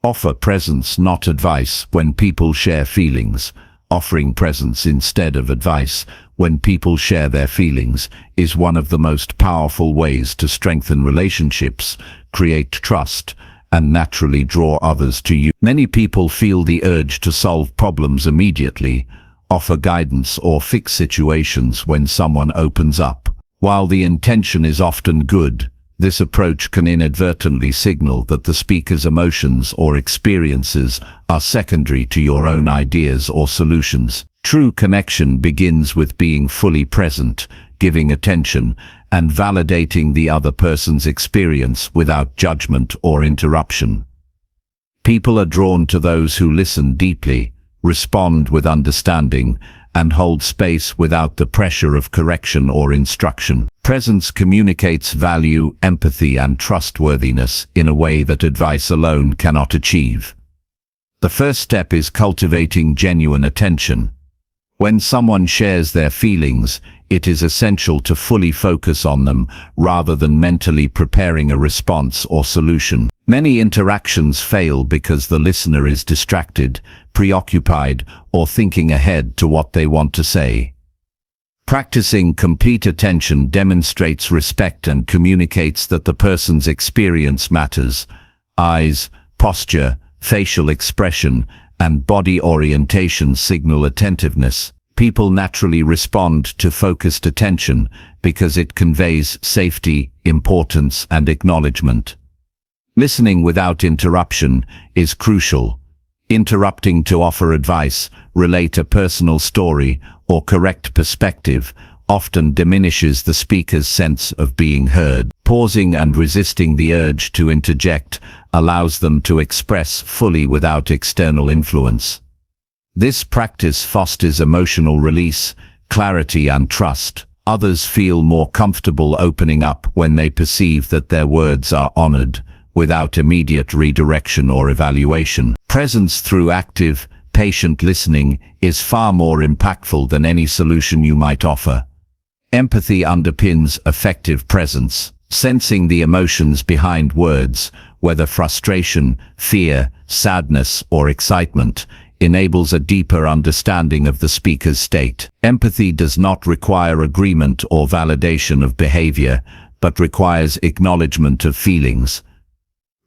Offer presence, not advice, when people share feelings. Offering presence instead of advice when people share their feelings is one of the most powerful ways to strengthen relationships, create trust, and naturally draw others to you. Many people feel the urge to solve problems immediately, offer guidance or fix situations when someone opens up. While the intention is often good, this approach can inadvertently signal that the speaker's emotions or experiences are secondary to your own ideas or solutions. True connection begins with being fully present, giving attention, and validating the other person's experience without judgment or interruption. People are drawn to those who listen deeply, respond with understanding, and hold space without the pressure of correction or instruction. Presence communicates value, empathy, and trustworthiness in a way that advice alone cannot achieve. The first step is cultivating genuine attention. When someone shares their feelings, it is essential to fully focus on them rather than mentally preparing a response or solution. Many interactions fail because the listener is distracted, preoccupied, or thinking ahead to what they want to say. Practicing complete attention demonstrates respect and communicates that the person's experience matters. Eyes, posture, facial expression, and body orientation signal attentiveness. People naturally respond to focused attention because it conveys safety, importance, and acknowledgement. Listening without interruption is crucial. Interrupting to offer advice, relate a personal story, or correct perspective often diminishes the speaker's sense of being heard. Pausing and resisting the urge to interject allows them to express fully without external influence. This practice fosters emotional release, clarity, and trust. Others feel more comfortable opening up when they perceive that their words are honored, without immediate redirection or evaluation. Presence through active, patient listening is far more impactful than any solution you might offer. Empathy underpins effective presence. Sensing the emotions behind words, whether frustration, fear, sadness, or excitement, enables a deeper understanding of the speaker's state. Empathy does not require agreement or validation of behavior, but requires acknowledgement of feelings.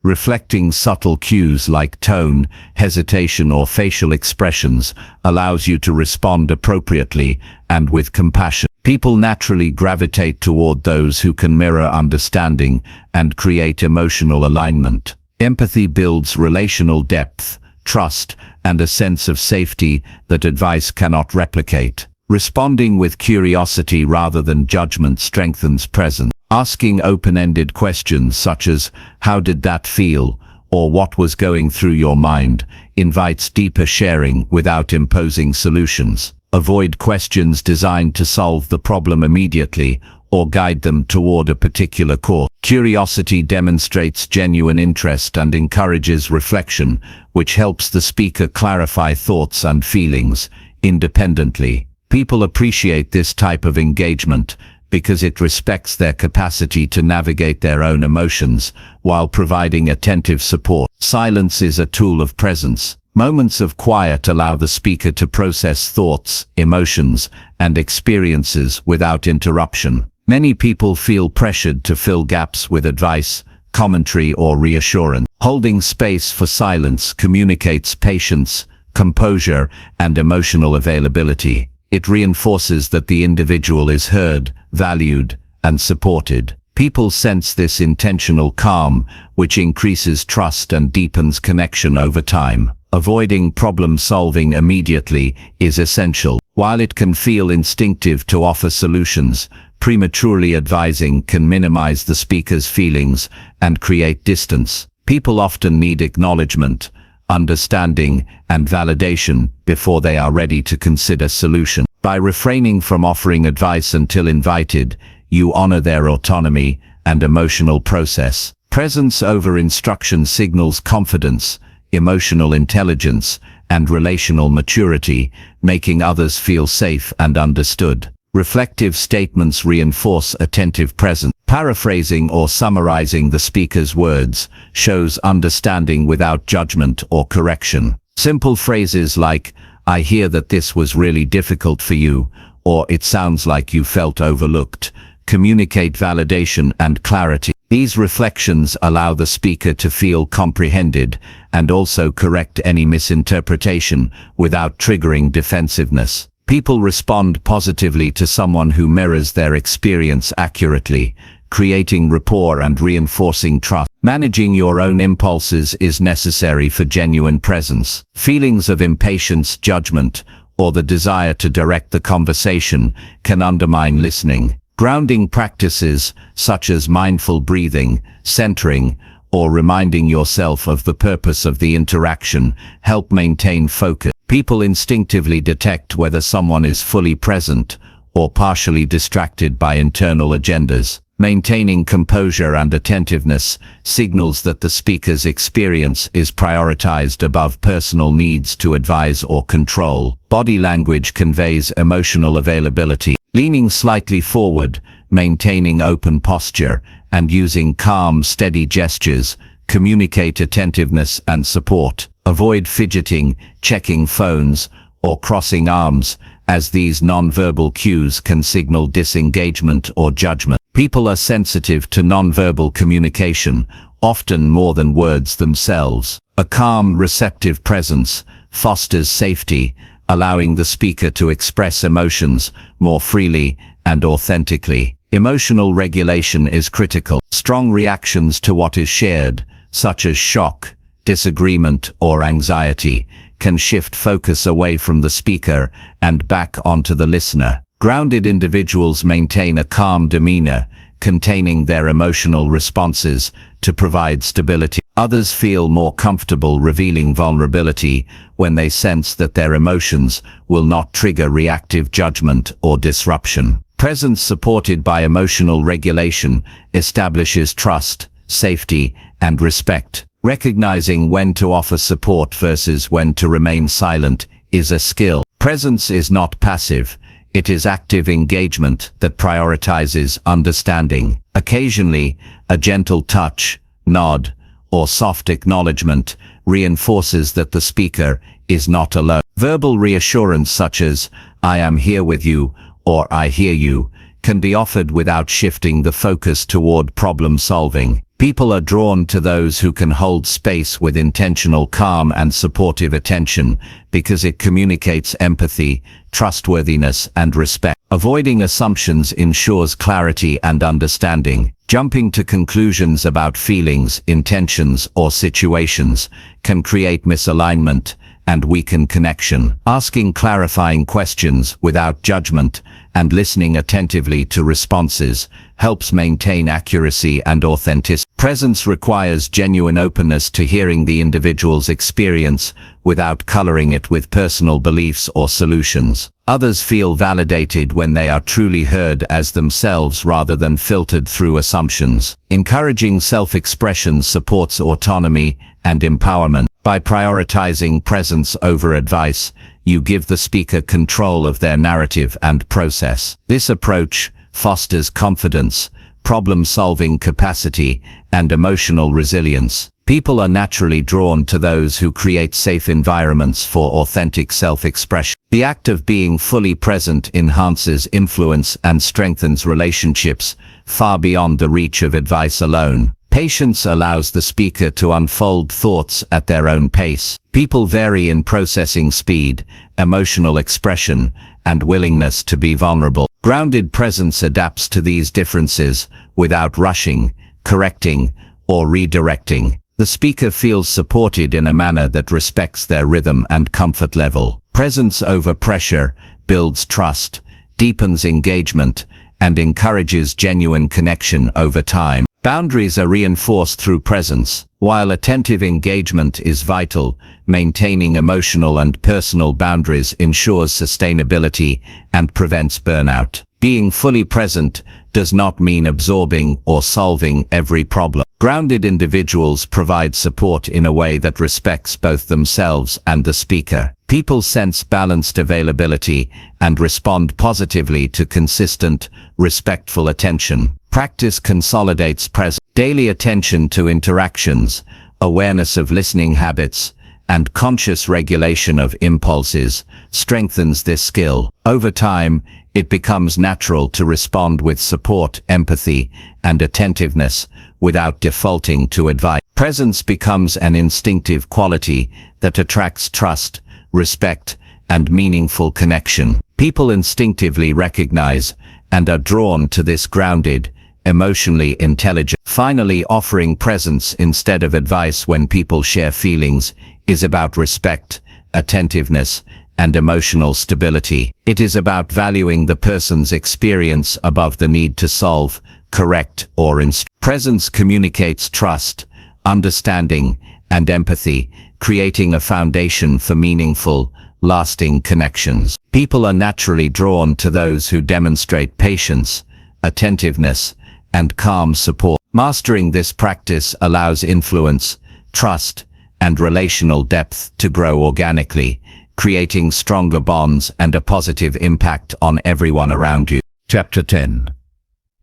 Reflecting subtle cues like tone, hesitation, or facial expressions allows you to respond appropriately and with compassion. People naturally gravitate toward those who can mirror understanding and create emotional alignment. Empathy builds relational depth, trust, and a sense of safety that advice cannot replicate. Responding with curiosity rather than judgment strengthens presence. Asking open-ended questions such as, "How did that feel?" or "What was going through your mind?" invites deeper sharing without imposing solutions. Avoid questions designed to solve the problem immediately or guide them toward a particular course. Curiosity demonstrates genuine interest and encourages reflection, which helps the speaker clarify thoughts and feelings independently. People appreciate this type of engagement because it respects their capacity to navigate their own emotions while providing attentive support. Silence is a tool of presence. Moments of quiet allow the speaker to process thoughts, emotions, and experiences without interruption. Many people feel pressured to fill gaps with advice, commentary, or reassurance. Holding space for silence communicates patience, composure, and emotional availability. It reinforces that the individual is heard, valued, and supported. People sense this intentional calm, which increases trust and deepens connection over time. Avoiding problem-solving immediately is essential. While it can feel instinctive to offer solutions, Prematurely advising can minimize the speaker's feelings and create distance. People often need acknowledgement, understanding, and validation before they are ready to consider solution. By refraining from offering advice until invited, you honor their autonomy and emotional process. Presence over instruction signals confidence, emotional intelligence, and relational maturity, making others feel safe and understood. Reflective statements reinforce attentive presence. Paraphrasing or summarizing the speaker's words shows understanding without judgment or correction. Simple phrases like, "I hear that this was really difficult for you," or "it sounds like you felt overlooked," communicate validation and clarity. These reflections allow the speaker to feel comprehended and also correct any misinterpretation without triggering defensiveness. People respond positively to someone who mirrors their experience accurately, creating rapport and reinforcing trust. Managing your own impulses is necessary for genuine presence. Feelings of impatience, judgment, or the desire to direct the conversation can undermine listening. Grounding practices, such as mindful breathing, centering, or reminding yourself of the purpose of the interaction, help maintain focus. People instinctively detect whether someone is fully present or partially distracted by internal agendas. Maintaining composure and attentiveness signals that the speaker's experience is prioritized above personal needs to advise or control. Body language conveys emotional availability. Leaning slightly forward, maintaining open posture, and using calm, steady gestures communicate attentiveness and support. Avoid fidgeting, checking phones, or crossing arms, as these nonverbal cues can signal disengagement or judgment. People are sensitive to nonverbal communication, often more than words themselves. A calm, receptive presence fosters safety, allowing the speaker to express emotions more freely and authentically. Emotional regulation is critical. Strong reactions to what is shared, such as shock, disagreement, or anxiety, can shift focus away from the speaker and back onto the listener. Grounded individuals maintain a calm demeanor, containing their emotional responses to provide stability. Others feel more comfortable revealing vulnerability when they sense that their emotions will not trigger reactive judgment or disruption. Presence supported by emotional regulation establishes trust, safety, and respect. Recognizing when to offer support versus when to remain silent is a skill. Presence is not passive. It is active engagement that prioritizes understanding. Occasionally, a gentle touch, nod, or soft acknowledgement reinforces that the speaker is not alone. Verbal reassurance such as, "I am here with you," or "I hear you," can be offered without shifting the focus toward problem solving. People are drawn to those who can hold space with intentional calm and supportive attention because it communicates empathy, trustworthiness, and respect. Avoiding assumptions ensures clarity and understanding. Jumping to conclusions about feelings, intentions, or situations can create misalignment and weaken connection. Asking clarifying questions without judgment and listening attentively to responses helps maintain accuracy and authenticity. Presence requires genuine openness to hearing the individual's experience without coloring it with personal beliefs or solutions. Others feel validated when they are truly heard as themselves rather than filtered through assumptions. Encouraging self-expression supports autonomy and empowerment. By prioritizing presence over advice, you give the speaker control of their narrative and process. This approach fosters confidence, problem-solving capacity, and emotional resilience. People are naturally drawn to those who create safe environments for authentic self-expression. The act of being fully present enhances influence and strengthens relationships far beyond the reach of advice alone. Patience allows the speaker to unfold thoughts at their own pace. People vary in processing speed, emotional expression, and willingness to be vulnerable. Grounded presence adapts to these differences without rushing, correcting, or redirecting. The speaker feels supported in a manner that respects their rhythm and comfort level. Presence over pressure builds trust, deepens engagement, and encourages genuine connection over time. Boundaries are reinforced through presence. While attentive engagement is vital, maintaining emotional and personal boundaries ensures sustainability and prevents burnout. Being fully present does not mean absorbing or solving every problem. Grounded individuals provide support in a way that respects both themselves and the speaker. People sense balanced availability and respond positively to consistent, respectful attention. Practice consolidates presence. Daily attention to interactions, awareness of listening habits, and conscious regulation of impulses strengthens this skill. Over time, it becomes natural to respond with support, empathy, and attentiveness without defaulting to advice. Presence becomes an instinctive quality that attracts trust, respect, and meaningful connection. People instinctively recognize and are drawn to this grounded, emotionally intelligent. Finally, offering presence instead of advice when people share feelings is about respect, attentiveness, and emotional stability. It is about valuing the person's experience above the need to solve, correct, or instruct. Presence communicates trust, understanding, and empathy, creating a foundation for meaningful, lasting connections. People are naturally drawn to those who demonstrate patience, attentiveness, and calm support. Mastering this practice allows influence, trust, and relational depth to grow organically, creating stronger bonds and a positive impact on everyone around you. Chapter 10.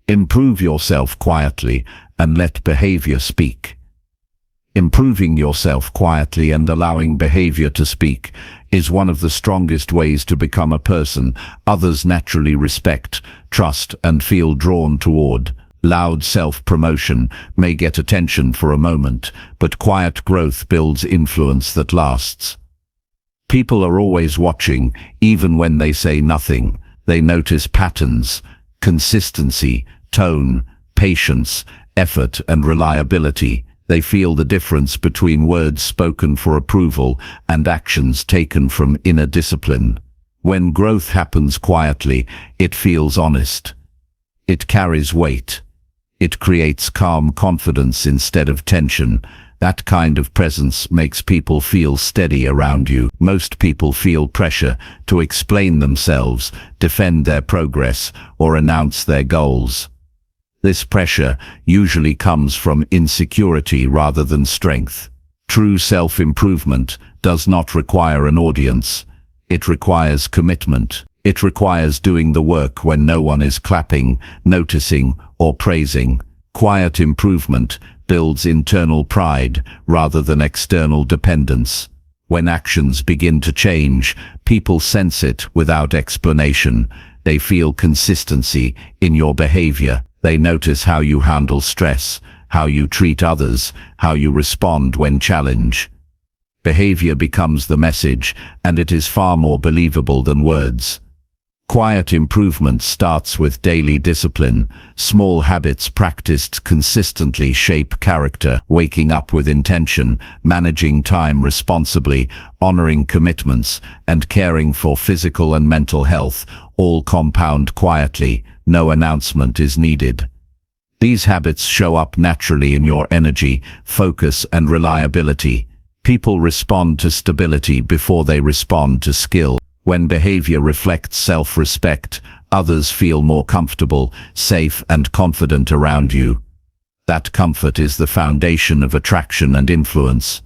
Improve yourself quietly and let behavior speak. Improving yourself quietly and allowing behavior to speak is one of the strongest ways to become a person others naturally respect, trust, and feel drawn toward. Loud self-promotion may get attention for a moment, but quiet growth builds influence that lasts. People are always watching, even when they say nothing. They notice patterns, consistency, tone, patience, effort, and reliability. They feel the difference between words spoken for approval and actions taken from inner discipline. When growth happens quietly, it feels honest. It carries weight. It creates calm confidence instead of tension. That kind of presence makes people feel steady around you. Most people feel pressure to explain themselves, defend their progress, or announce their goals. This pressure usually comes from insecurity rather than strength. True self-improvement does not require an audience. It requires commitment. It requires doing the work when no one is clapping, noticing, or praising. Quiet improvement builds internal pride rather than external dependence. When actions begin to change, people sense it without explanation. They feel consistency in your behavior. They notice how you handle stress, how you treat others, how you respond when challenged. Behavior becomes the message, and it is far more believable than words. Quiet improvement starts with daily discipline. Small habits practiced consistently shape character. Waking up with intention, managing time responsibly, honoring commitments, and caring for physical and mental health all compound quietly. No announcement is needed. These habits show up naturally in your energy, focus, and reliability. People respond to stability before they respond to skill. When behavior reflects self-respect, others feel more comfortable, safe, and confident around you. That comfort is the foundation of attraction and influence.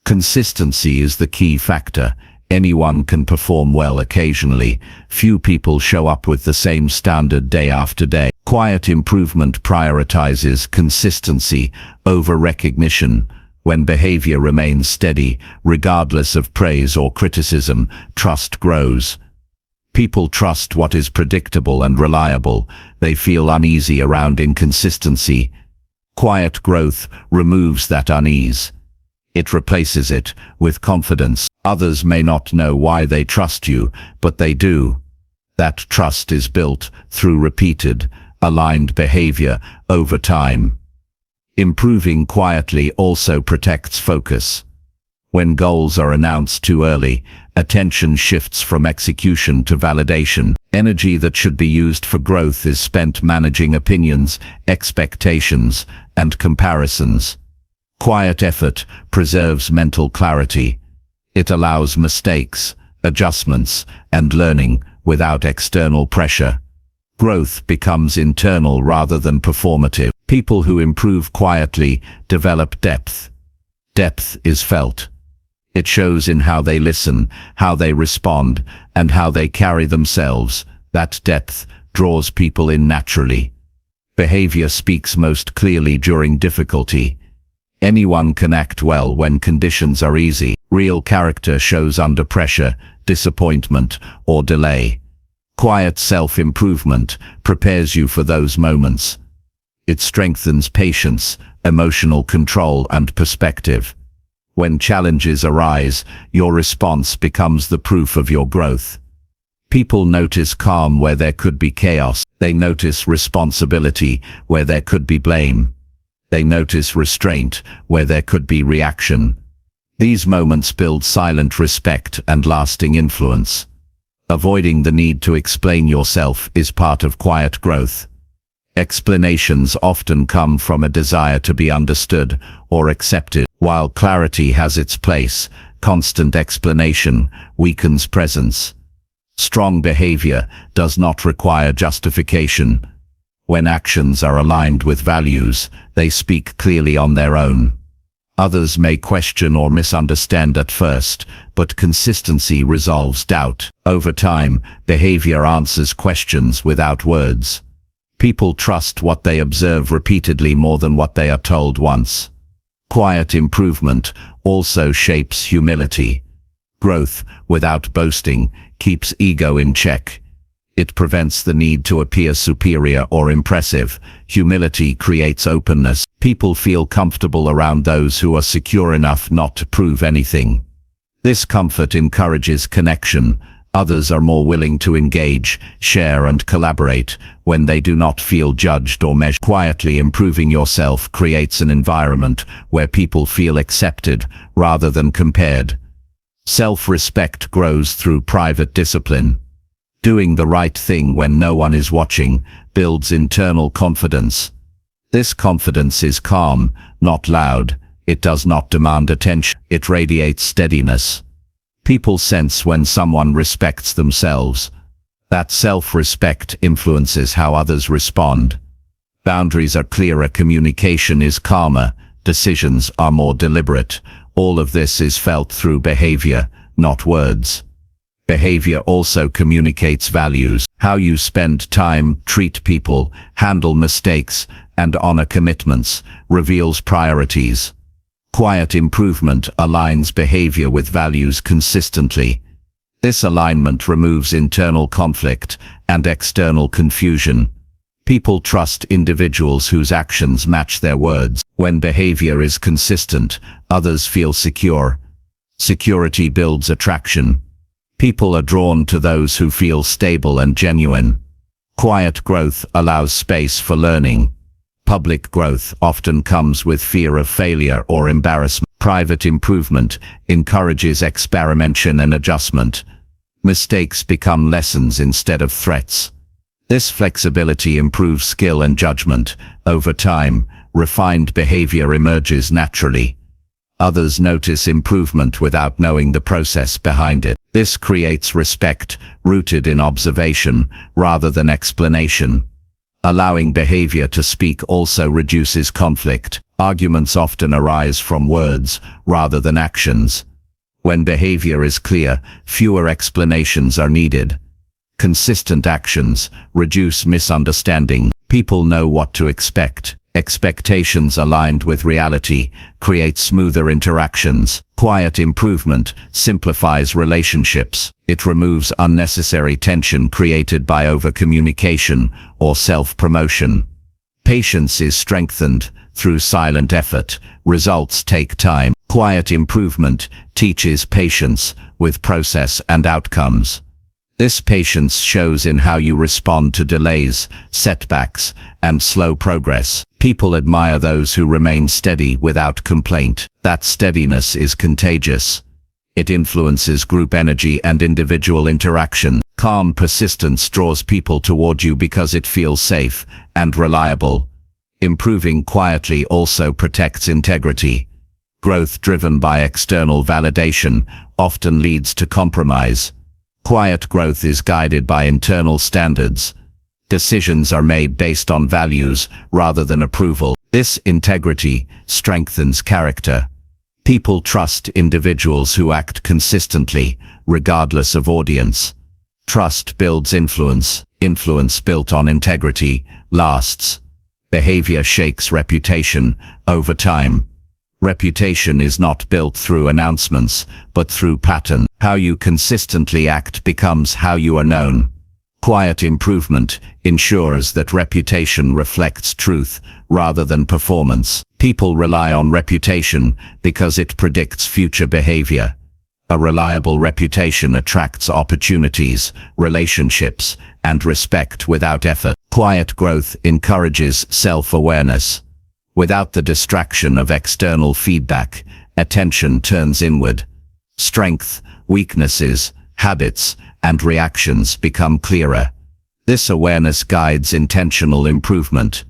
Consistency is the key factor. Anyone can perform well occasionally. Few people show up with the same standard day after day. Quiet improvement prioritizes consistency over recognition. When behavior remains steady, regardless of praise or criticism, trust grows. People trust what is predictable and reliable. They feel uneasy around inconsistency. Quiet growth removes that unease. It replaces it with confidence. Others may not know why they trust you, but they do. That trust is built through repeated, aligned behavior over time. Improving quietly also protects focus. When goals are announced too early, attention shifts from execution to validation. Energy that should be used for growth is spent managing opinions, expectations, and comparisons. Quiet effort preserves mental clarity. It allows mistakes, adjustments, and learning without external pressure. Growth becomes internal rather than performative. People who improve quietly develop depth. Depth is felt. It shows in how they listen, how they respond, and how they carry themselves. That depth draws people in naturally. Behavior speaks most clearly during difficulty. Anyone can act well when conditions are easy. Real character shows under pressure, disappointment, or delay. Quiet self-improvement prepares you for those moments. It strengthens patience, emotional control, and perspective. When challenges arise, your response becomes the proof of your growth. People notice calm where there could be chaos. They notice responsibility where there could be blame. They notice restraint where there could be reaction. These moments build silent respect and lasting influence. Avoiding the need to explain yourself is part of quiet growth. Explanations often come from a desire to be understood or accepted. While clarity has its place, constant explanation weakens presence. Strong behavior does not require justification. When actions are aligned with values, they speak clearly on their own. Others may question or misunderstand at first, but consistency resolves doubt. Over time, behavior answers questions without words. People trust what they observe repeatedly more than what they are told once. Quiet improvement also shapes humility. Growth, without boasting, keeps ego in check. It prevents the need to appear superior or impressive. Humility creates openness. People feel comfortable around those who are secure enough not to prove anything. This comfort encourages connection. Others are more willing to engage, share, and collaborate when they do not feel judged or measured. Quietly improving yourself creates an environment where people feel accepted rather than compared. Self-respect grows through private discipline. Doing the right thing when no one is watching builds internal confidence. This confidence is calm, not loud. It does not demand attention. It radiates steadiness. People sense when someone respects themselves. That self-respect influences how others respond. Boundaries are clearer, communication is calmer, decisions are more deliberate. All of this is felt through behavior, not words. Behavior also communicates values. How you spend time, treat people, handle mistakes, and honor commitments reveals priorities. Quiet improvement aligns behavior with values consistently. This alignment removes internal conflict and external confusion. People trust individuals whose actions match their words. When behavior is consistent, others feel secure. Security builds attraction. People are drawn to those who feel stable and genuine. Quiet growth allows space for learning. Public growth often comes with fear of failure or embarrassment. Private improvement encourages experimentation and adjustment. Mistakes become lessons instead of threats. This flexibility improves skill and judgment. Over time, refined behavior emerges naturally. Others notice improvement without knowing the process behind it. This creates respect, rooted in observation rather than explanation. Allowing behavior to speak also reduces conflict. Arguments often arise from words rather than actions. When behavior is clear, fewer explanations are needed. Consistent actions reduce misunderstanding. People know what to expect. Expectations aligned with reality create smoother interactions. Quiet improvement simplifies relationships. It removes unnecessary tension created by over-communication or self-promotion. Patience is strengthened through silent effort. Results take time. Quiet improvement teaches patience with process and outcomes. This patience shows in how you respond to delays, setbacks, and slow progress. People admire those who remain steady without complaint. That steadiness is contagious. It influences group energy and individual interaction. Calm persistence draws people toward you because it feels safe and reliable. Improving quietly also protects integrity. Growth driven by external validation often leads to compromise. Quiet growth is guided by internal standards. Decisions are made based on values rather than approval. This integrity strengthens character. People trust individuals who act consistently, regardless of audience. Trust builds influence. Influence built on integrity lasts. Behavior shakes reputation over time. Reputation is not built through announcements, but through pattern. How you consistently act becomes how you are known. Quiet improvement ensures that reputation reflects truth rather than performance. People rely on reputation because it predicts future behavior. A reliable reputation attracts opportunities, relationships, and respect without effort. Quiet growth encourages self-awareness. Without the distraction of external feedback, attention turns inward. Strength, weaknesses, habits, and reactions become clearer. This awareness guides intentional improvement.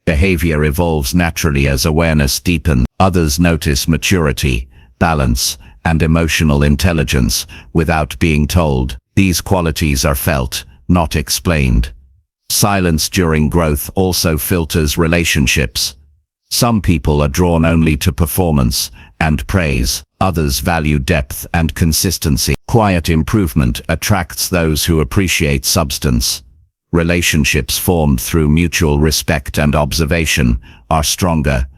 Behavior evolves naturally as awareness deepens. Others notice maturity, balance, and emotional intelligence without being told. These qualities are felt, not explained. Silence during growth also filters relationships. Some people are drawn only to performance and praise. Others value depth and consistency. Quiet improvement attracts those who appreciate substance. Relationships formed through mutual respect and observation are stronger.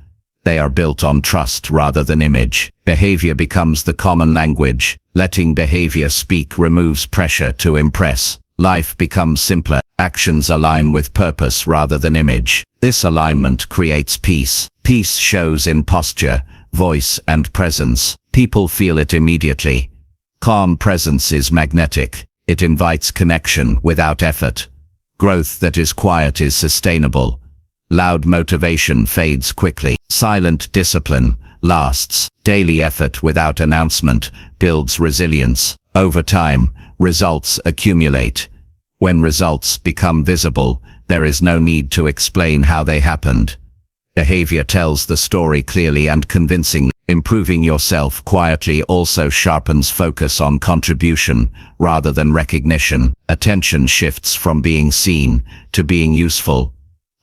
They are built on trust rather than image. Behavior becomes the common language. Letting behavior speak removes pressure to impress. Life becomes simpler. Actions align with purpose rather than image. This alignment creates peace. Peace shows in posture, voice, and presence. People feel it immediately. Calm presence is magnetic. It invites connection without effort. Growth that is quiet is sustainable. Loud motivation fades quickly. Silent discipline lasts. Daily effort without announcement builds resilience. Over time, results accumulate. When results become visible, there is no need to explain how they happened. Behavior tells the story clearly and convincingly. Improving yourself quietly also sharpens focus on contribution rather than recognition. Attention shifts from being seen to being useful.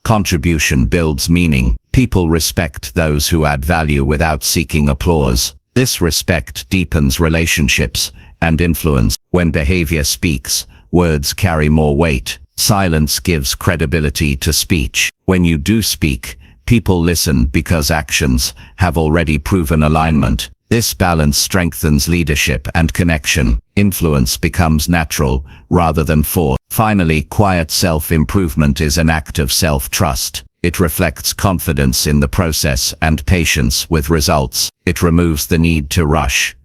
Contribution builds meaning. People respect those who add value without seeking applause. This respect deepens relationships and influence. When behavior speaks, words carry more weight. Silence gives credibility to speech. When you do speak, people listen because actions have already proven alignment. This balance strengthens leadership and connection. Influence becomes natural rather than forced. Finally, quiet self-improvement is an act of self-trust. It reflects confidence in the process and patience with results. It removes the need to rush,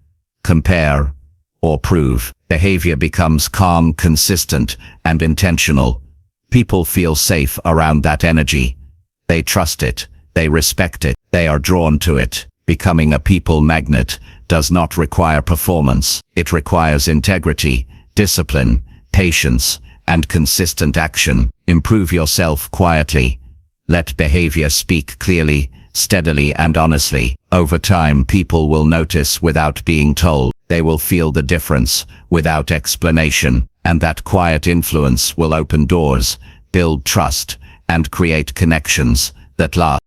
compare, or prove. Behavior becomes calm, consistent, and intentional. People feel safe around that energy. They trust it, they respect it, they are drawn to it. Becoming a people magnet does not require performance. It requires integrity, discipline, patience, and consistent action. Improve yourself quietly. Let behavior speak clearly, steadily, and honestly. Over time, people will notice without being told. They will feel the difference without explanation, and that quiet influence will open doors, build trust, and create connections that last.